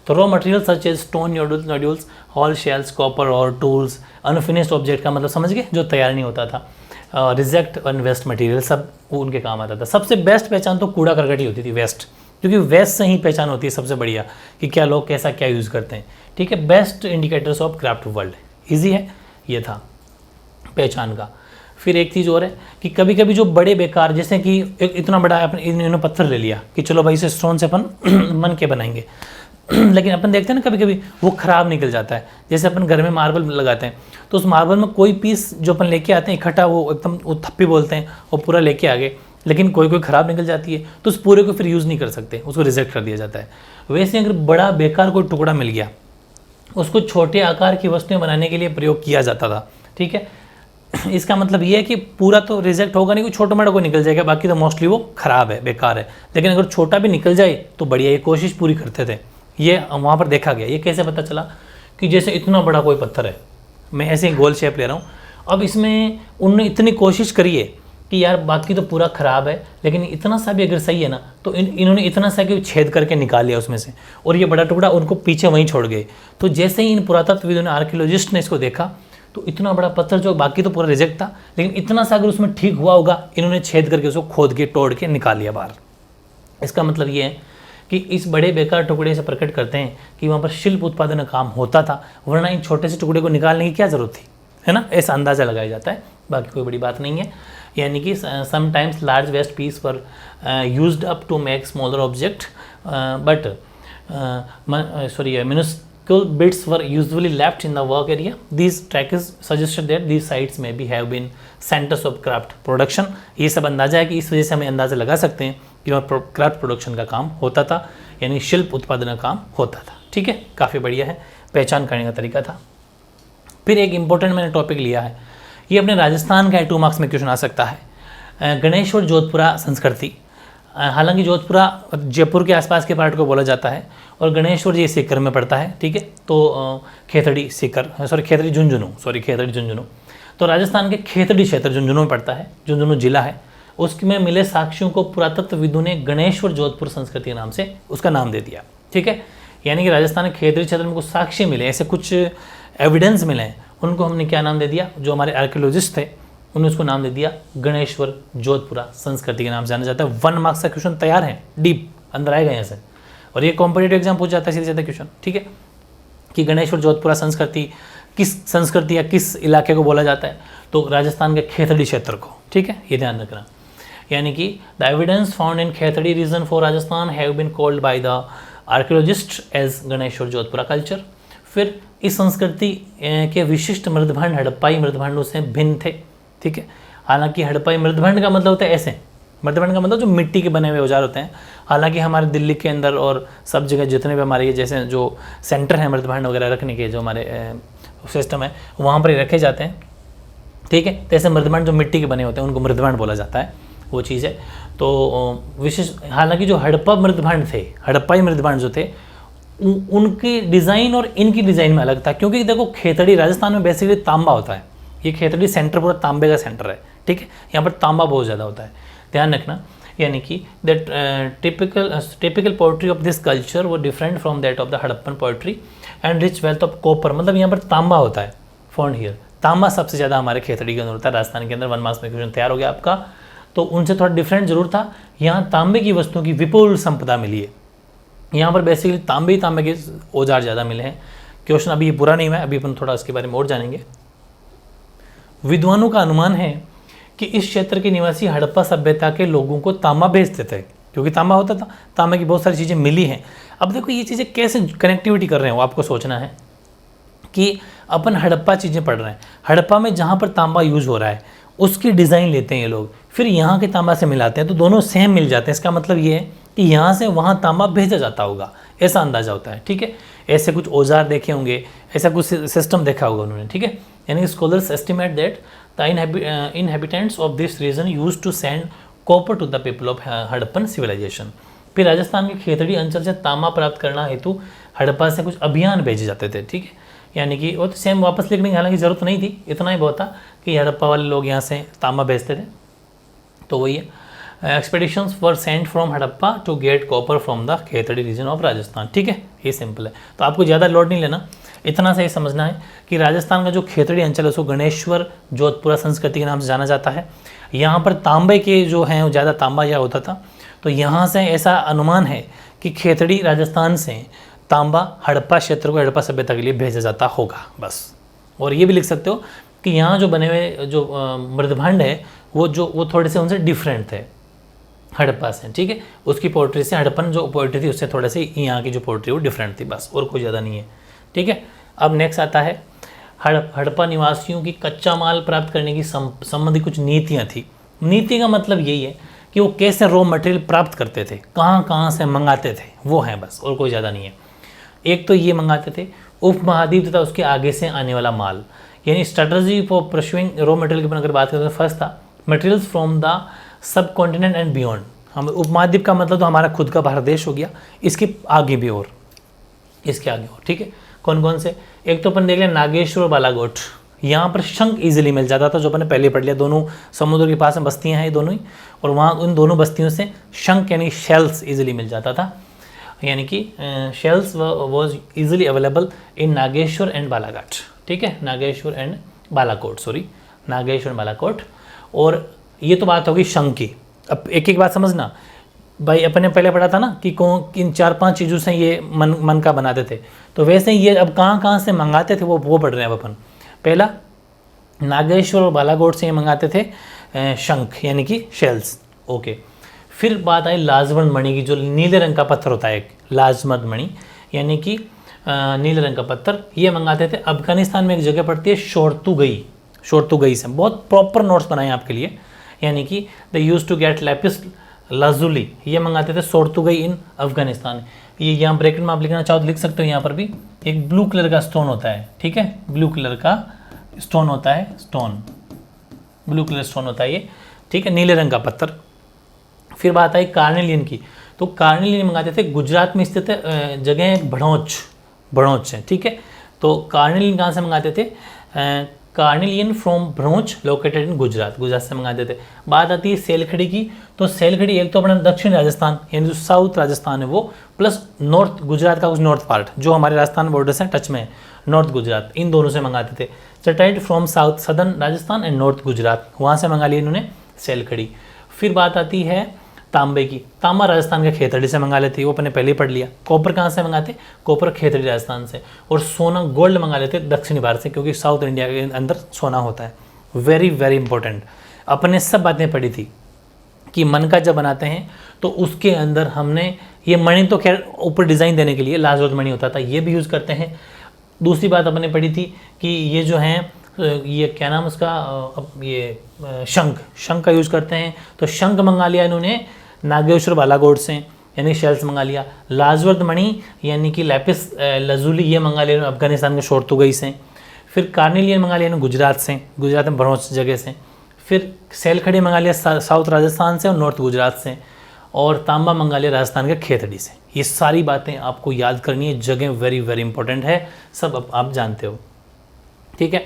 तो raw material such as stone, nodules, whole shells, copper और टूल्स, अनफिनिश्ड ऑब्जेक्ट का मतलब समझ गए, जो तैयार नहीं होता था, रिजेक्ट और वेस्ट मटेरियल, सब उनके काम आता था। सबसे बेस्ट पहचान तो कूड़ा करकट ही होती थी, वेस्ट, क्योंकि वेस्ट से ही पहचान होती है सबसे बढ़िया कि क्या लोग कैसा क्या यूज़ करते हैं, ठीक है। Best indicators of craft world, easy है, ये था पहचान का। फिर एक चीज़ और है कि कभी कभी जो बड़े बेकार, जैसे कि एक इतना बड़ा इन्होंने पत्थर ले लिया कि चलो भाई इसे स्टोन से अपन मन के बनाएंगे, लेकिन अपन देखते हैं ना कभी कभी वो ख़राब निकल जाता है। जैसे अपन घर में मार्बल लगाते हैं, तो उस मार्बल में कोई पीस जो अपन लेके आते हैं इकट्ठा, वो एकदम वो थप्पी बोलते हैं, वो पूरा लेके आ गए, लेकिन कोई ख़राब निकल जाती है, तो उस पूरे को फिर यूज़ नहीं कर सकते, उसको रिजेक्ट कर दिया जाता है। वैसे अगर बड़ा बेकार कोई टुकड़ा मिल गया, उसको छोटे आकार की वस्तुएं बनाने के लिए प्रयोग किया जाता था, ठीक है। इसका मतलब ये है कि पूरा तो रिजेक्ट होगा नहीं, कोई छोटा मोटा को निकल जाएगा, बाकी तो मोस्टली वो ख़राब है, बेकार है। लेकिन अगर छोटा भी निकल जाए तो बढ़िया, ये कोशिश पूरी करते थे। ये वहाँ पर देखा गया। ये कैसे पता चला कि जैसे इतना बड़ा कोई पत्थर है, मैं ऐसे ही गोल शेप ले रहा हूँ, अब इसमें उनने इतनी कोशिश करी है कि यार बाकी तो पूरा ख़राब है, लेकिन इतना सा भी अगर सही है ना, तो इन्होंने इतना सा कि छेद करके निकाल लिया उसमें से, और ये बड़ा टुकड़ा उनको पीछे वहीं छोड़ गए। तो जैसे ही इन पुरातत्वविदों ने, आर्कियोलॉजिस्ट ने इसको देखा, तो इतना बड़ा पत्थर जो बाकी तो पूरा रिजेक्ट था, लेकिन इतना सा अगर उसमें ठीक हुआ होगा, इन्होंने छेद करके उसको खोद के तोड़ के निकाल लिया बाहर। इसका मतलब ये है कि इस बड़े बेकार टुकड़े से प्रकट करते हैं कि वहाँ पर शिल्प उत्पादन का काम होता था, वरना इन छोटे से टुकड़े को निकालने की क्या ज़रूरत थी, है ना। ऐसा अंदाज़ा लगाया जाता है, बाकी कोई बड़ी बात नहीं है। यानी कि समटाइम्स लार्ज वेस्ट पीस पर used up to make smaller object, but minuscule bits were usually left in the work area. These trackers suggested that these sites may be have been centers of craft production. ये सब अंदाजा है कि इस वजह से हमें अंदाज़ा लगा सकते हैं कि वहाँ क्राफ्ट प्रोडक्शन का काम होता था, यानी शिल्प उत्पादन का काम होता था, ठीक है। काफ़ी बढ़िया है, पहचान करने का तरीका था। फिर एक इम्पोर्टेंट मैंने टॉपिक लिया है, ये अपने राजस्थान का 2 मार्क्स में क्वेश्चन आ सकता है, गणेश और जोधपुरा संस्कृति। हालांकि जोधपुरा जयपुर के आसपास के पार्ट को बोला जाता है, और गणेश्वर ये सीकर में पड़ता है, ठीक है। तो खेतड़ी झुंझुनू, तो राजस्थान के खेतड़ी क्षेत्र झुंझुनू में पड़ता है, झुंझुनू जिला है। उसमें मिले साक्ष्यों को पुरातत्वविदों ने गणेश्वर जोधपुर संस्कृति के नाम से उसका नाम दे दिया, ठीक है। यानी कि राजस्थान के खेतड़ी क्षेत्र में कुछ साक्ष्य मिले, ऐसे कुछ एविडेंस मिले हैं, उनको हमने क्या नाम दे दिया, जो हमारे आर्कियोलॉजिस्ट थे उन्होंने उसको नाम दे दिया गणेश्वर जोधपुरा संस्कृति के नाम से जाना जाता है। 1 मार्क्स का क्वेश्चन तैयार है, डीप अंदर आएगा यहाँ से, और ये कॉम्पिटेटिव एग्जाम पूछ जाता है सीधे सीधे क्वेश्चन, ठीक है। कि गणेश्वर जोधपुरा संस्कृति किस संस्कृति या किस इलाके को बोला जाता है, तो राजस्थान के खेतड़ी क्षेत्र को, ठीक है, ये ध्यान रखना। यानी कि the evidence found in Khetri region for Rajasthan have been called by the archaeologist as Ganeshwar Jodhpura culture. फिर इस संस्कृति के विशिष्ट मृदभंड हड़प्पाई मृदभंडों से भिन्न थे, ठीक है। हालांकि हड़प्पाई मृदभंड का मतलब होता है ऐसे, मृदभंड का मतलब जो मिट्टी के बने हुए औजार होते हैं। हालांकि हमारे दिल्ली के अंदर और सब जगह जितने भी हमारे जैसे जो सेंटर हैं मृदभंड वगैरह रखने के, जो हमारे सिस्टम है, वहाँ पर ही रखे जाते हैं। ठीक है। तो ऐसे मृदभांड जो मिट्टी के बने होते हैं उनको मृदभांड बोला जाता है, वो चीज़ है। तो विशेष, हालांकि जो हड़प्पा मृदभांड थे, हड़प्पाई मृदभांड जो थे, उनकी डिज़ाइन और इनकी डिज़ाइन में अलग था, क्योंकि देखो खेतड़ी राजस्थान में बेसिकली तांबा होता है, ये खेतड़ी सेंटर पूरा तांबे का सेंटर है, ठीक है। यहाँ पर तांबा बहुत ज़्यादा होता है, ध्यान रखना। यानी कि that typical pottery of this culture वो different from that of the Harappan pottery and rich wealth of copper, मतलब यहाँ पर तांबा होता है, फाउंड हियर। तांबा सबसे ज़्यादा हमारे खेतड़ी के अंदर होता है राजस्थान के अंदर। 1 मार्क्स में क्वेश्चन तैयार हो गया आपका। तो उनसे थोड़ा डिफरेंट जरूर था, यहाँ तांबे की वस्तुओं की विपुल संपदा मिली है। यहाँ पर बेसिकली तांबे के औजार ज़्यादा मिले हैं। क्वेश्चन अभी ये पूरा नहीं हुआ है, अभी अपन थोड़ा इसके बारे में और जानेंगे। विद्वानों का अनुमान है कि इस क्षेत्र के निवासी हड़प्पा सभ्यता के लोगों को तांबा बेचते थे, क्योंकि तांबा होता था, तांबे की बहुत सारी चीज़ें मिली हैं। अब देखो ये चीज़ें कैसे कनेक्टिविटी कर रहे हो, आपको सोचना है कि अपन हड़प्पा चीज़ें पढ़ रहे हैं, हड़प्पा में जहाँ पर तांबा यूज़ हो रहा है उसकी डिज़ाइन लेते हैं ये लोग, फिर यहाँ के तांबा से मिलाते हैं तो दोनों सेम मिल जाते हैं। इसका मतलब ये है कि यहाँ से वहाँ तांबा भेजा जाता होगा, ऐसा अंदाजा होता है, ठीक है। ऐसे कुछ औजार देखे होंगे, ऐसा कुछ सिस्टम देखा होगा उन्होंने, ठीक है। यानी scholars estimate that the inhabitants of this region use to send copper to the people of Harappan civilization. फिर राजस्थान के खेतड़ी अंचल से तांबा प्राप्त करना हेतु हड़प्पा से कुछ अभियान भेजे जाते थे, ठीक है। यानी कि वो तो सेम वापस लिखने की हालांकि ज़रूरत नहीं थी, इतना ही बहुत था कि हड़प्पा वाले लोग यहाँ से तांबा भेजते थे। तो वही है, expeditions were sent from Harappa to get copper from the Khetri region of Rajasthan, ठीक है। ये सिंपल है, तो आपको ज़्यादा लोड नहीं लेना, इतना से ही समझना है कि राजस्थान का जो खेतड़ी अंचल है उसको गणेश्वर जोधपुरा संस्कृति के नाम से जाना जाता है। यहाँ पर तांबे के जो हैं वो ज़्यादा तांबा या होता था, तो यहाँ से ऐसा अनुमान है कि खेतड़ी राजस्थान से तांबा हड़प्पा क्षेत्र को, हड़प्पा सभ्यता के लिए भेजा जाता होगा, बस। और ये भी लिख सकते हो कि यहाँ जो बने हुए जो मृदभांड है वो थोड़े से उनसे डिफरेंट थे हड़प्पा से, ठीक है। उसकी पोइट्री से हड़प्पन जो पोइट्री थी उससे थोड़े से यहाँ की जो पोइट्री वो डिफरेंट थी, बस, और कोई ज़्यादा नहीं है, ठीक है। अब नेक्स्ट आता है हड़प्पा निवासियों की कच्चा माल प्राप्त करने की संबंधी कुछ नीतियाँ थी। नीति का मतलब यही है कि वो कैसे रॉ मटेरियल प्राप्त करते थे, कहाँ कहाँ से मंगाते थे, वो है बस, और कोई ज़्यादा नहीं है। एक तो ये मंगाते थे उपमहाद्वीप तथा उसके आगे से आने वाला माल, यानी strategy for pursuing raw material की अगर बात करें तो फर्स्ट था materials from the sub continent and beyond. हम उपमहाद्वीप का मतलब तो हमारा खुद का भारत देश हो गया, इसके आगे भी और इसके आगे और, ठीक है। कौन कौन से, एक तो अपन देख लिया नागेश्वर और बालाकोट, यहाँ पर शंख इजीली मिल जाता था, जो अपन ने पहले पढ़ लिया, दोनों समुद्र के पास में बस्तियाँ हैं ये दोनों ही, और वहाँ उन दोनों बस्तियों से शंख यानी शेल्स इजीली मिल जाता था, यानी कि shells was easily available in Nageshwar and Balaghat, ठीक है, नागेश्वर एंड बालाकोट, सॉरी, नागेश्वर बालाकोट। और ये तो बात होगी शंख की। अब एक एक बात समझना भाई, अपन ने पहले पढ़ा था ना कि किन 4-5 चीज़ों से ये मन का बनाते थे, तो वैसे ही ये अब कहाँ कहाँ से मंगाते थे वो पढ़ रहे हैं अब अपन। पहला नागेश्वर और बालाकोट से ये मंगाते थे शंख यानी कि शेल्स, ओके। फिर बात आई लाजवंत मणि की, जो नीले रंग का पत्थर होता है, एक लाजवंत मणि यानी कि नीले रंग का पत्थर, ये मंगाते थे। अफगानिस्तान में एक जगह पड़ती है शोरतुगई से, बहुत प्रॉपर नोट्स बनाए आपके लिए, यानी कि they use to get lapis lazuli, ये मंगाते थे शोरतुगई इन अफगानिस्तान। ये यहाँ ब्रैकेट में आप लिखना चाहो तो लिख सकते हो, यहाँ पर भी एक ब्लू कलर का स्टोन होता है, ठीक है, ब्लू कलर का स्टोन होता है, ब्लू कलर स्टोन होता है ये, ठीक है, नीले रंग का पत्थर। फिर बात आई कार्नेलियन की, तो कार्नेलियन मंगाते थे, गुजरात में स्थित जगह है भड़ोच है, ठीक है। तो कार्नेलियन कहाँ से मंगाते थे, carnelian from Bharuch located in Gujarat से मंगाते थे। बात आती है सेलखड़ी की, तो सेलखड़ी एक तो अपना दक्षिण राजस्थान यानी जो साउथ राजस्थान है वो, प्लस नॉर्थ गुजरात का कुछ नॉर्थ पार्ट जो हमारे राजस्थान बॉर्डर से टच में है, नॉर्थ गुजरात, इन दोनों से मंगाते थे। Steatite from south southern Rajasthan and north Gujarat, वहाँ से मंगा ली इन्होंने सेलखड़ी। फिर बात आती है तांबे की, तांबा राजस्थान के खेतड़ी से मंगा लेते, वो अपने पहले ही पढ़ लिया। कॉपर कहाँ से मंगाते, कॉपर खेतड़ी राजस्थान से। और सोना गोल्ड मंगा लेते दक्षिणी भारत से, क्योंकि साउथ इंडिया के अंदर सोना होता है। वेरी वेरी इंपॉर्टेंट, अपने सब बातें पढ़ी थी कि मन का जब बनाते हैं तो उसके अंदर हमने ये मणि तो खैर ऊपर डिज़ाइन देने के लिए लाजवंत मणि होता था, ये भी यूज़ करते हैं। दूसरी बात अपने पढ़ी थी कि ये जो हैं ये क्या नाम उसका, ये शंख का यूज़ करते हैं, तो शंख मंगा लिया इन्होंने नागेश्वर बालाकोट से, यानी शेल्स मंगा लिया। लाजवंत मणि यानी कि लैपिस लजुली, ये मंगा लिया अफगानिस्तान के शोरतुगई से। फिर कार्नेलियन मंगा लिया गुजरात से, गुजरात में ब्रह्मोस जगह से। फिर सैलखड़ी मंगा लिया साउथ राजस्थान से और नॉर्थ गुजरात से। और तांबा मंगा लिया राजस्थान के खेतड़ी से। ये सारी बातें आपको याद करनी है, जगह वेरी वेरी इंपॉर्टेंट है, सब आप जानते हो, ठीक है।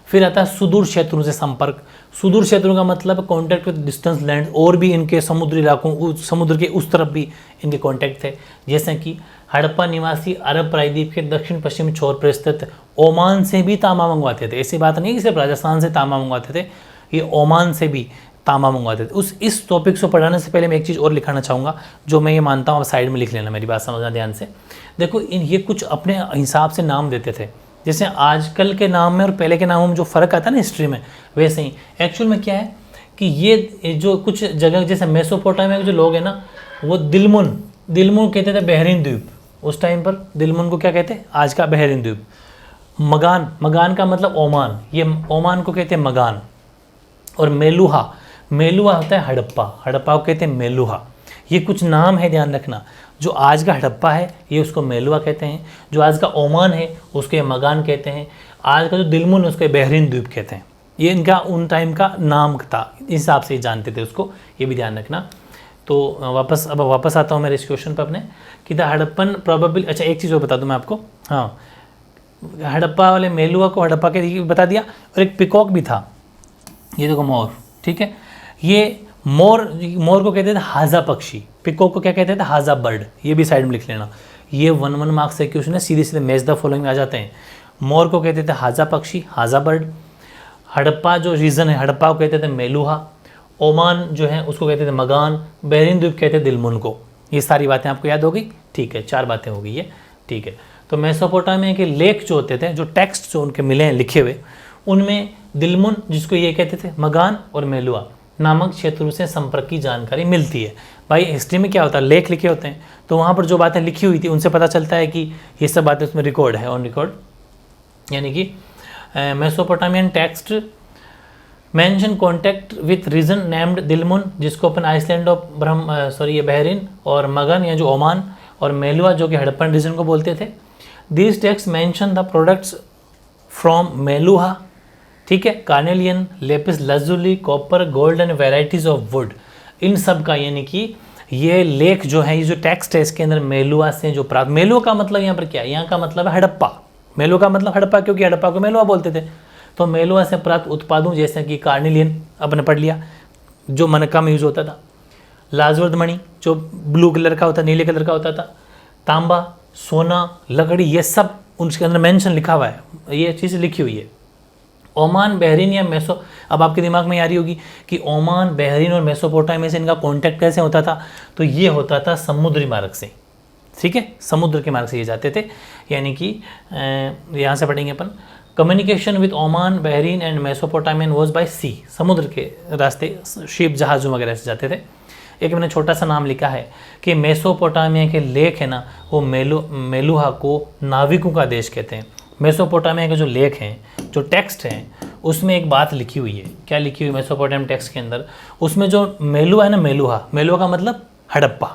फिर आता है सुदूर क्षेत्रों से संपर्क। सुदूर क्षेत्रों का मतलब कॉन्टैक्ट विद डिस्टेंस लैंड, और भी इनके समुद्री इलाकों, समुद्र के उस तरफ भी इनके कॉन्टैक्ट थे। जैसे कि हड़प्पा निवासी अरब प्रायद्वीप के दक्षिण पश्चिम छोर पर स्थित ओमान से भी तांबा मंगवाते थे। ऐसी बात नहीं कि सिर्फ राजस्थान से तांबा मंगवाते थे, ये ओमान से भी तांबा मंगवाते थे। इस टॉपिक को पढ़ाने से पहले मैं एक चीज़ और लिखाना चाहूँगा, जो मैं ये मानता हूँ, आप साइड में लिख लेना, मेरी बात समझना ध्यान से। देखो ये कुछ अपने हिसाब से नाम देते थे, जैसे आजकल के नाम में और पहले के नामों में जो फ़र्क आता है ना हिस्ट्री में, वैसे ही एक्चुअल में क्या है कि ये जो कुछ जगह जैसे मेसोपोटामिया के जो लोग हैं ना, वो दिलमुन कहते थे बहरीन द्वीप। उस टाइम पर दिलमुन को क्या कहते हैं, आज का बहरीन द्वीप। मगान का मतलब ओमान, ये ओमान को कहते हैं मगान। और मेलुहा होता है हड़प्पा को कहते हैं मेलुहा। ये कुछ नाम है, ध्यान रखना। जो आज का हड़प्पा है ये उसको मेलुहा कहते हैं, जो आज का ओमान है उसको ये मगान कहते हैं, आज का जो दिलमुन उसको बहरीन द्वीप कहते हैं। ये इनका उन टाइम का नाम था, इस हिसाब से जानते थे उसको, ये भी ध्यान रखना। तो अब वापस आता हूँ मेरे इस क्वेश्चन पर अपने कि द हड़प्पन प्रोबेबली, अच्छा एक चीज़ और बता दूँ मैं आपको, हाँ, हड़प्पा वाले मेलुहा को हड़प्पा के बता दिया। और एक पिकॉक भी था, ये देखो मोर, ठीक है। ये मोर को कहते थे हाजा पक्षी, पिकॉक को क्या कहते थे, हाजा बर्ड। ये भी साइड में लिख लेना, ये 1 मार्क्स से क्वेश्चन है, सीधे मैच द फॉलोइंग में आ जाते हैं। मोर को कहते थे हाजा पक्षी, हाजा बर्ड। हड़प्पा जो रीजन है, हड़प्पा को कहते थे मेलुहा। ओमान जो है उसको कहते थे मगान। बहरीन द्वीप कहते थे दिलमुन को। ये सारी बातें आपको याद हो गई, ठीक है, 4 बातें हो गई है, ठीक है। तो मेसोपोटामिया के लेख जो होते थे, जो टेक्स्ट जो उनके मिले हैं लिखे हुए, उनमें दिलमुन, जिसको ये कहते थे, मगान और मेलुहा नामक क्षेत्रों से संपर्क की जानकारी मिलती है। भाई हिस्ट्री में क्या होता है, लेख लिखे होते हैं, तो वहाँ पर जो बातें लिखी हुई थी उनसे पता चलता है कि ये सब बातें उसमें रिकॉर्ड है, ऑन रिकॉर्ड। यानी कि Mesopotamian text mention contact with region named Dilmun, जिसको अपन आइसलैंड ऑफ ये बहरीन, और मगन या जो ओमान, और मेलुहा जो कि हड़प्पन रीजन को बोलते थे। This text mention the products from Meluha, ठीक है, carnelian, lapis lazuli, copper, gold and varieties of wood, इन सब का, यानी कि ये लेख जो है, ये जो टेक्स्ट है, इसके अंदर मेलुहा से जो प्राप्त, मेलुहा का मतलब यहाँ पर क्या है, यहाँ का मतलब है हड़प्पा। मेलुहा का मतलब हड़प्पा, क्योंकि हड़प्पा को मेलुहा बोलते थे। तो मेलुहा से प्राप्त उत्पादों जैसे कि कार्नेलियन अपने पढ़ लिया, जो मनका में यूज होता था। लाजवर्द मणि जो ब्लू कलर का होता, नीले कलर का होता था। तांबा, सोना, लकड़ी, ये सब उसके अंदर मेंशन लिखा हुआ है, ये चीज़ लिखी हुई है। ओमान, बहरीन या मेसो, अब आपके दिमाग में आ रही होगी कि ओमान, बहरीन और मेसोपोटामिया से इनका कॉन्टैक्ट कैसे होता था, तो ये होता था समुद्री मार्ग से, ठीक है, समुद्र के मार्ग से ये जाते थे। यानी कि यहाँ से पढ़ेंगे अपन, communication with Oman, Bahrain and Mesopotamian was by sea, समुद्र के रास्ते, शिप, जहाज़ों वगैरह से जाते थे। एक मैंने छोटा सा नाम लिखा है कि मेसोपोटामिया के लेख है ना, वो मेलुहा को नाविकों का देश कहते हैं। मेसोपोटामिया के जो लेख हैं, जो टेक्स्ट हैं, उसमें एक बात लिखी हुई है। क्या लिखी हुई मेसोपोटामिया टेक्स्ट के अंदर, उसमें जो मेलुहा है ना, मेलुहा का मतलब हड़प्पा,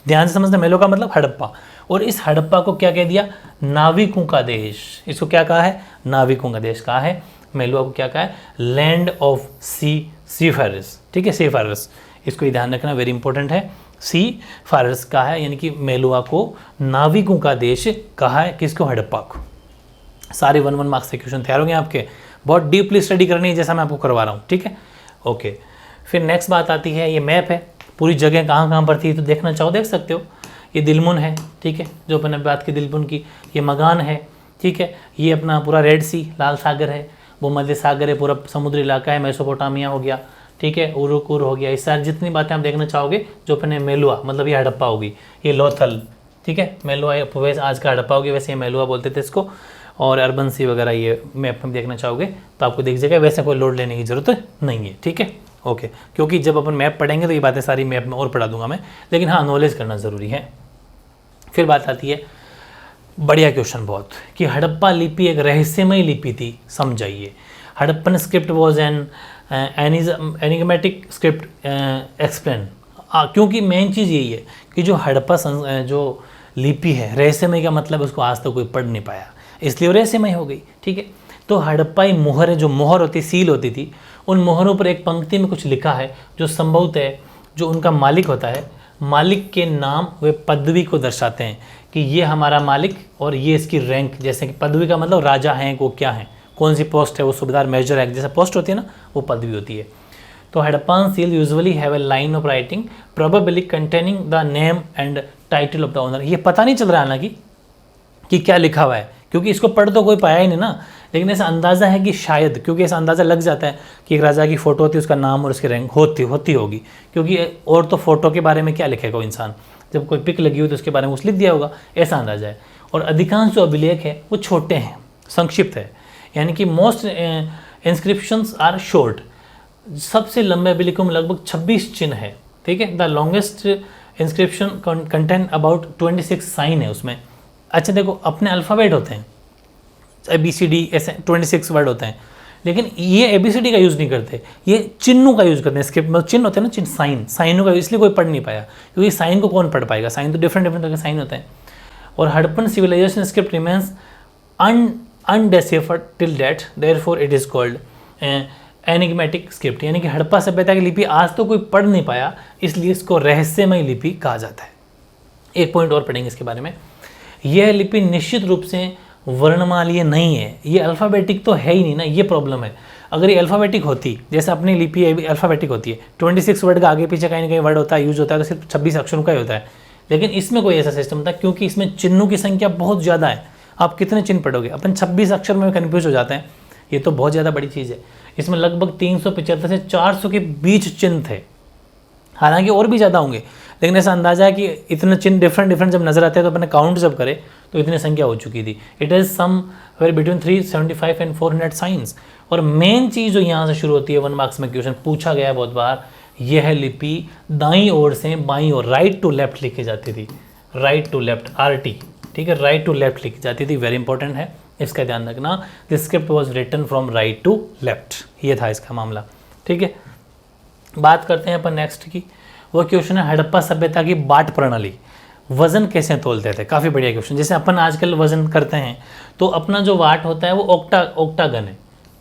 ध्यान से समझना, मेलुहा का मतलब हड़प्पा। और इस हड़प्पा को क्या कह दिया, नाविकों का देश। इसको क्या कहा है, नाविकों का देश कहा है। मेलुहा को क्या कहा है, लैंड ऑफ सीफायरर्स, ठीक है, सीफायरर्स, इसको ध्यान रखना, वेरी इंपॉर्टेंट है। सीफायरर्स कहा है, यानी कि मेलुहा को नाविकों का देश कहा है, किसको, हड़प्पा को। सारे 1 मार्क्स से क्वेश्चन तैयार होंगे आपके, बहुत डीपली स्टडी करनी है, जैसा मैं आपको करवा रहा हूँ, ठीक है, ओके। फिर नेक्स्ट बात आती है, ये मैप है, पूरी जगह कहाँ कहाँ पर थी, तो देखना चाहो देख सकते हो। ये दिलमुन है, ठीक है, जो अपने बात की दिलमुन की। ये मगान है, ठीक है, ये अपना पूरा रेड सी, लाल सागर है, वो मध्य सागर है, पूरा समुद्री इलाका है। मेसोपोटामिया हो गया, ठीक है, उरुकुर हो गया। इस सारी जितनी बातें आप देखना चाहोगे, जो अपने मेलुहा मतलब ये हड़प्पा होगी। ये लोथल, ठीक है, मेलुहा वैसे आज का हड़प्पा होगी, वैसे ये मेलुहा बोलते थे इसको। और अर्बन सी वगैरह ये मैप में देखना चाहोगे तो आपको दिख जाएगा, वैसे कोई लोड लेने की ज़रूरत नहीं है, ठीक है, ओके। क्योंकि जब अपन मैप पढ़ेंगे तो ये बातें सारी मैप में और पढ़ा दूंगा मैं, लेकिन हाँ, नॉलेज करना ज़रूरी है। फिर बात आती है, बढ़िया क्वेश्चन बहुत, कि हड़प्पा लिपि एक रहस्यमय लिपि थी, समझाइए। Harappan script was an enigmatic script, explain. क्योंकि मेन चीज़ यही है कि जो हड़प्पा जो लिपि है, रहस्यमय का मतलब उसको आज तक कोई पढ़ नहीं पाया, इसलिए वो रहस्यमय हो गई, ठीक है। तो हड़प्पाई मोहरें, जो मोहर होती, सील होती थी, उन मोहरों पर एक पंक्ति में कुछ लिखा है जो संभवतः जो उनका मालिक होता है, मालिक के नाम व पदवी को दर्शाते हैं कि ये हमारा मालिक और ये इसकी रैंक, जैसे कि पदवी का मतलब राजा हैं, वो क्या है, कौन सी पोस्ट है, वो सूबेदार, मेजर है, जैसे पोस्ट होती है ना, वो पदवी होती है। तो Harappan seal usually have a line of writing probably containing the name and title of the owner. ये पता नहीं चल रहा है हालांकि कि क्या लिखा हुआ है, क्योंकि इसको पढ़ तो कोई पाया ही नहीं ना, लेकिन ऐसा अंदाज़ा है कि शायद, क्योंकि ऐसा अंदाज़ा लग जाता है कि एक राजा की फ़ोटो होती है, उसका नाम और उसकी रैंक होती होगी, क्योंकि और तो फ़ोटो के बारे में क्या लिखेगा कोई इंसान, जब कोई पिक लगी हुई तो उसके बारे में कुछ लिख दिया होगा, ऐसा अंदाज़ा है। और अधिकांश जो अभिलेख है वो छोटे हैं, संक्षिप्त है, यानी कि मोस्ट इंस्क्रिप्शंस आर शॉर्ट। सबसे लंबे अभिलेखों में लगभग 26 चिन्ह है, ठीक है। The longest inscription contain about 26 sign है उसमें। अच्छा देखो, अपने अल्फ़ाबेट होते हैं ABCD, ऐसे 26 वर्ड होते हैं, लेकिन ये ABCD का यूज़ नहीं करते, ये चिन्हों का यूज़ करते हैं। स्क्रिप्ट मतलब चिन्ह होते हैं ना, चिन्ह, साइनों का, इसलिए कोई पढ़ नहीं पाया, क्योंकि साइन को कौन पढ़ पाएगा, साइन तो डिफरेंट तरह के साइन होते हैं। और Harappan civilisation script remains undeciphered till date, therefore it is called enigmatic script, यानी कि हड़प्पा सभ्यता की लिपि आज तो कोई पढ़ नहीं पाया, इसलिए इसको रहस्यमय लिपि कहा जाता है। एक पॉइंट और पढ़ेंगे इसके बारे में। यह लिपि निश्चित रूप से वर्णमालीय नहीं है, ये अल्फ़ाबेटिक तो है ही नहीं ना, ये प्रॉब्लम है। अगर ये अल्फ़ाबेटिक होती, जैसे अपनी लिपि अल्फ़ाबेटिक होती है, 26 वर्ड का आगे पीछे कहीं ना कहीं वर्ड होता है, यूज होता है, तो सिर्फ 26 अक्षरों का ही होता है, लेकिन इसमें कोई ऐसा सिस्टम था, क्योंकि इसमें चिन्हों की संख्या बहुत ज़्यादा है। आप कितने चिन्ह पढ़ोगे, अपन 26 अक्षर में कन्फ्यूज हो जाते हैं, ये तो बहुत ज़्यादा बड़ी चीज़ है। इसमें लगभग 375 से 400 के बीच चिन्ह थे, हालांकि और भी ज़्यादा होंगे, लेकिन ऐसा अंदाजा है कि इतने चिन्ह डिफरेंट जब नजर आते हैं तो अपने काउंट जब करें तो इतनी संख्या हो चुकी थी। इट इज़ सम वेर बिटवीन 375 एंड 400 साइंस। और मेन चीज़ जो यहाँ से शुरू होती है, 1 मार्क्स में क्वेश्चन पूछा गया है बहुत बार, यह लिपि दाईं ओर से बाईं ओर, राइट टू लेफ्ट लिखी जाती थी, राइट टू लेफ्ट, RT, ठीक है, राइट टू लेफ्ट लिखी जाती थी, वेरी इंपॉर्टेंट है, इसका ध्यान रखना। The script was written from right to left, ये था इसका मामला, ठीक है। बात करते हैं अपन नेक्स्ट की, वो क्वेश्चन है हड़प्पा सभ्यता की बाट प्रणाली, वजन कैसे तोलते थे। काफ़ी बढ़िया क्वेश्चन। जैसे अपन आजकल वजन करते हैं तो अपना जो वाट होता है वो ऑक्टागन है,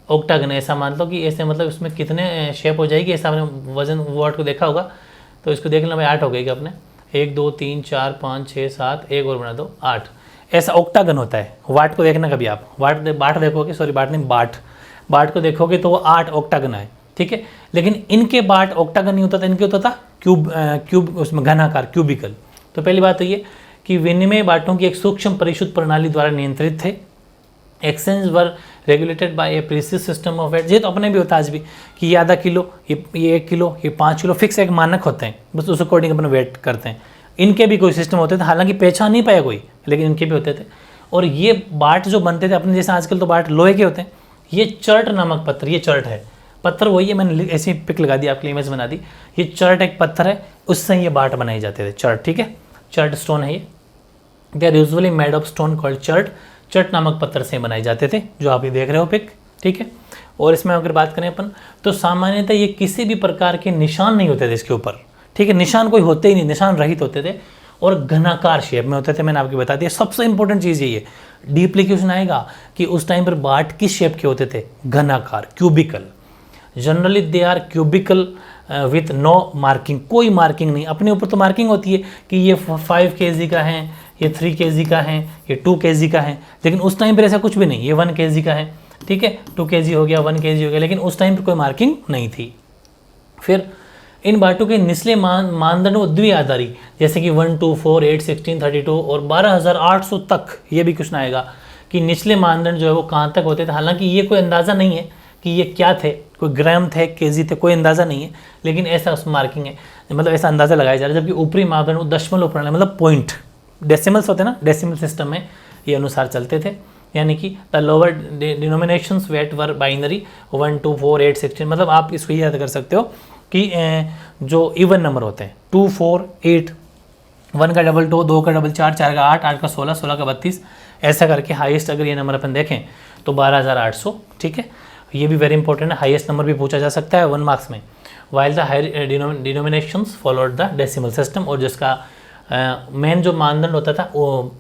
ऑक्टागन है, ऐसा मान लो कि ऐसे, मतलब इसमें कितने शेप हो जाएगी, ऐसा आपने वजन वाट को देखा होगा, तो इसको देख लेना भाई, 8 हो गई अपने, 1 2 3 4 5 6 7, एक और बना दो 8, ऐसा ऑक्टागन होता है। वाट को देखना कभी आप, बाट देखोगे, सॉरी बाट नहीं, बाट को देखोगे तो वो 8 ऑक्टागन है, ठीक है। लेकिन इनके बाट ऑक्टागन नहीं होता था, इनके होता था क्यूब, उसमें घनाकार, क्यूबिकल। तो पहली बात तो ये कि विनिमय बाटों की एक सूक्ष्म परिशुद्ध प्रणाली द्वारा नियंत्रित थे। Exchange were regulated by a precise system of weight. ये तो अपने भी होता है आज भी कि ये आधा किलो, ये 1 किलो, ये 5 किलो, फिक्स एक मानक होते हैं, बस उस अकॉर्डिंग अपन वेट करते हैं। इनके भी कोई सिस्टम होते थे, हालांकि पहचान नहीं पाया कोई, लेकिन इनके भी होते थे। और ये बाट जो बनते थे अपने जैसे आजकल तो बाट लोहे के होते हैं, ये चर्ट नामक पत्थर, ये चर्ट है, पत्थर वही है, मैंने ऐसी पिक लगा दी, आपके लिए इमेज बना दी। ये चर्ट एक पत्थर है, उससे ये बाट बनाए जाते थे, चर्ट, ठीक है, चर्ट स्टोन है ये। They are usually made of stone called chert, chert नामक पत्थर से बनाए जाते थे, जो आप ये देख रहे हो पिक, ठीक है। और इसमें अगर बात करें अपन तो सामान्यतः ये किसी भी प्रकार के निशान नहीं होते थे इसके ऊपर, ठीक है, निशान कोई होते ही नहीं, निशान रहित होते थे और घनाकार शेप में होते थे। मैंने आपको बता दिया, सबसे इंपॉर्टेंट चीज़ यही है, डीपली क्वेश्चन आएगा कि उस टाइम पर बाट किस शेप के होते थे, घनाकार, cubical. Generally they are cubical with no marking, कोई मार्किंग नहीं। अपने ऊपर तो मार्किंग होती है कि ये 5 kg का है, ये 3 kg का है, ये 2 kg का है, लेकिन उस टाइम पर ऐसा कुछ भी नहीं, ये 1 kg का है, ठीक है, 2 kg हो गया, 1 kg हो गया, लेकिन उस टाइम पर कोई मार्किंग नहीं थी। फिर इन बाटों के निचले मानदंड वो द्विआधारी, जैसे कि 1 2 4 8 16 32 और 12,800 तक, ये भी क्वेश्चन आएगा कि निचले मानदंड जो है वो कहाँ तक होते थे। हालांकि ये कोई अंदाज़ा नहीं है कि ये क्या थे, कोई ग्राम थे, केजी थे, कोई अंदाज़ा नहीं है, लेकिन ऐसा उस मार्किंग है, मतलब ऐसा अंदाज़ा लगाया जा रहा है। जबकि ऊपरी मापदंड वो दशमलव प्रणाली, मतलब पॉइंट, डेसिमल्स होते हैं ना, डेसिमल सिस्टम में ये अनुसार चलते थे, यानी कि the lower denominations weight were binary 1 2 4 8 16, मतलब आप इसको याद कर सकते हो कि जो इवन नंबर होते हैं 2 4 8, 1 का डबल 2, 2 का डबल 4, 4 का 8, 8 का 16, 16 का 32, ऐसा करके हाईएस्ट अगर ये नंबर अपन देखें तो 12,800, ठीक है। ये भी वेरी इंपॉर्टेंट है, हाईएस्ट नंबर भी पूछा जा सकता है 1 मार्क्स में। While the higher denominations followed the decimal system, और जिसका मेन जो मानदंड होता था वो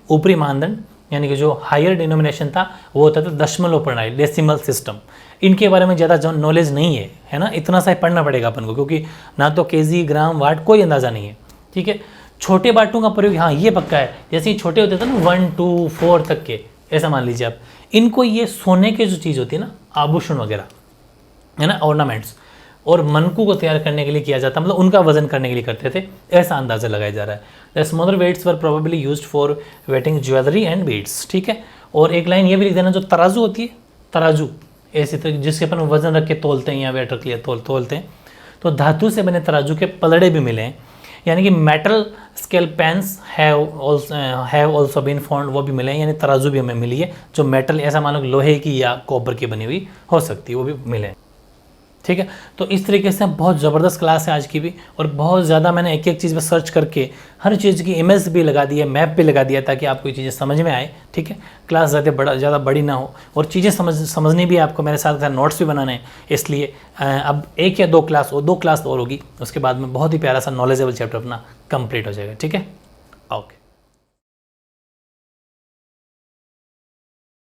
ऊपरी मानदंड यानी कि जो हायर डिनोमिनेशन था वो होता था दशमलव प्रणाली, डेसिमल सिस्टम। इनके बारे में ज़्यादा नॉलेज नहीं है ना, इतना सा पढ़ना पड़ेगा अपन को, क्योंकि ना तो केजी, ग्राम, वाट कोई अंदाज़ा नहीं है, ठीक है। छोटे बाटों का प्रयोग हाँ ये पक्का है, जैसे ही छोटे होते थे ना 1, 2, 4 तक के, ऐसा मान लीजिए आप, इनको ये सोने की जो चीज़ होती है ना, आभूषण वगैरह है ना, ऑर्नामेंट्स, और मनकू को तैयार करने के लिए किया जाता, मतलब उनका वजन करने के लिए करते थे, ऐसा अंदाज़ा लगाया जा रहा है। The smaller weights were probably used for weighing jewellery and beads, ठीक है। और एक लाइन ये भी लिख देना, जो तराजू होती है, तराजू ऐसी तरह जिसके अपन वजन रख के तोलते हैं या वेट रख लिया तोलते हैं, तो धातु से बने तराजू के पलड़े भी मिले हैं, यानी कि metal scale pans have also been found, वो भी मिले हैं, यानी तराजू भी हमें मिली है जो मेटल, ऐसा मानो लोहे की या कॉपर की बनी हुई हो सकती है, वो भी मिले हैं, ठीक है। तो इस तरीके से बहुत ज़बरदस्त क्लास है आज की भी, और बहुत ज़्यादा मैंने एक एक चीज़ पर सर्च करके हर चीज़ की इमेज भी लगा दी है, मैप भी लगा दिया, ताकि आपको ये चीज़ें समझ में आए, ठीक है। क्लास ज़्यादा बड़ी ना हो, और चीज़ें समझनी भी आपको, मेरे साथ नोट्स भी बनाने हैं, इसलिए अब 1 या 2 क्लास और होगी, उसके बाद में बहुत ही प्यारा सा नॉलेजेबल चैप्टर अपना कंप्लीट हो जाएगा, ठीक है। ओके।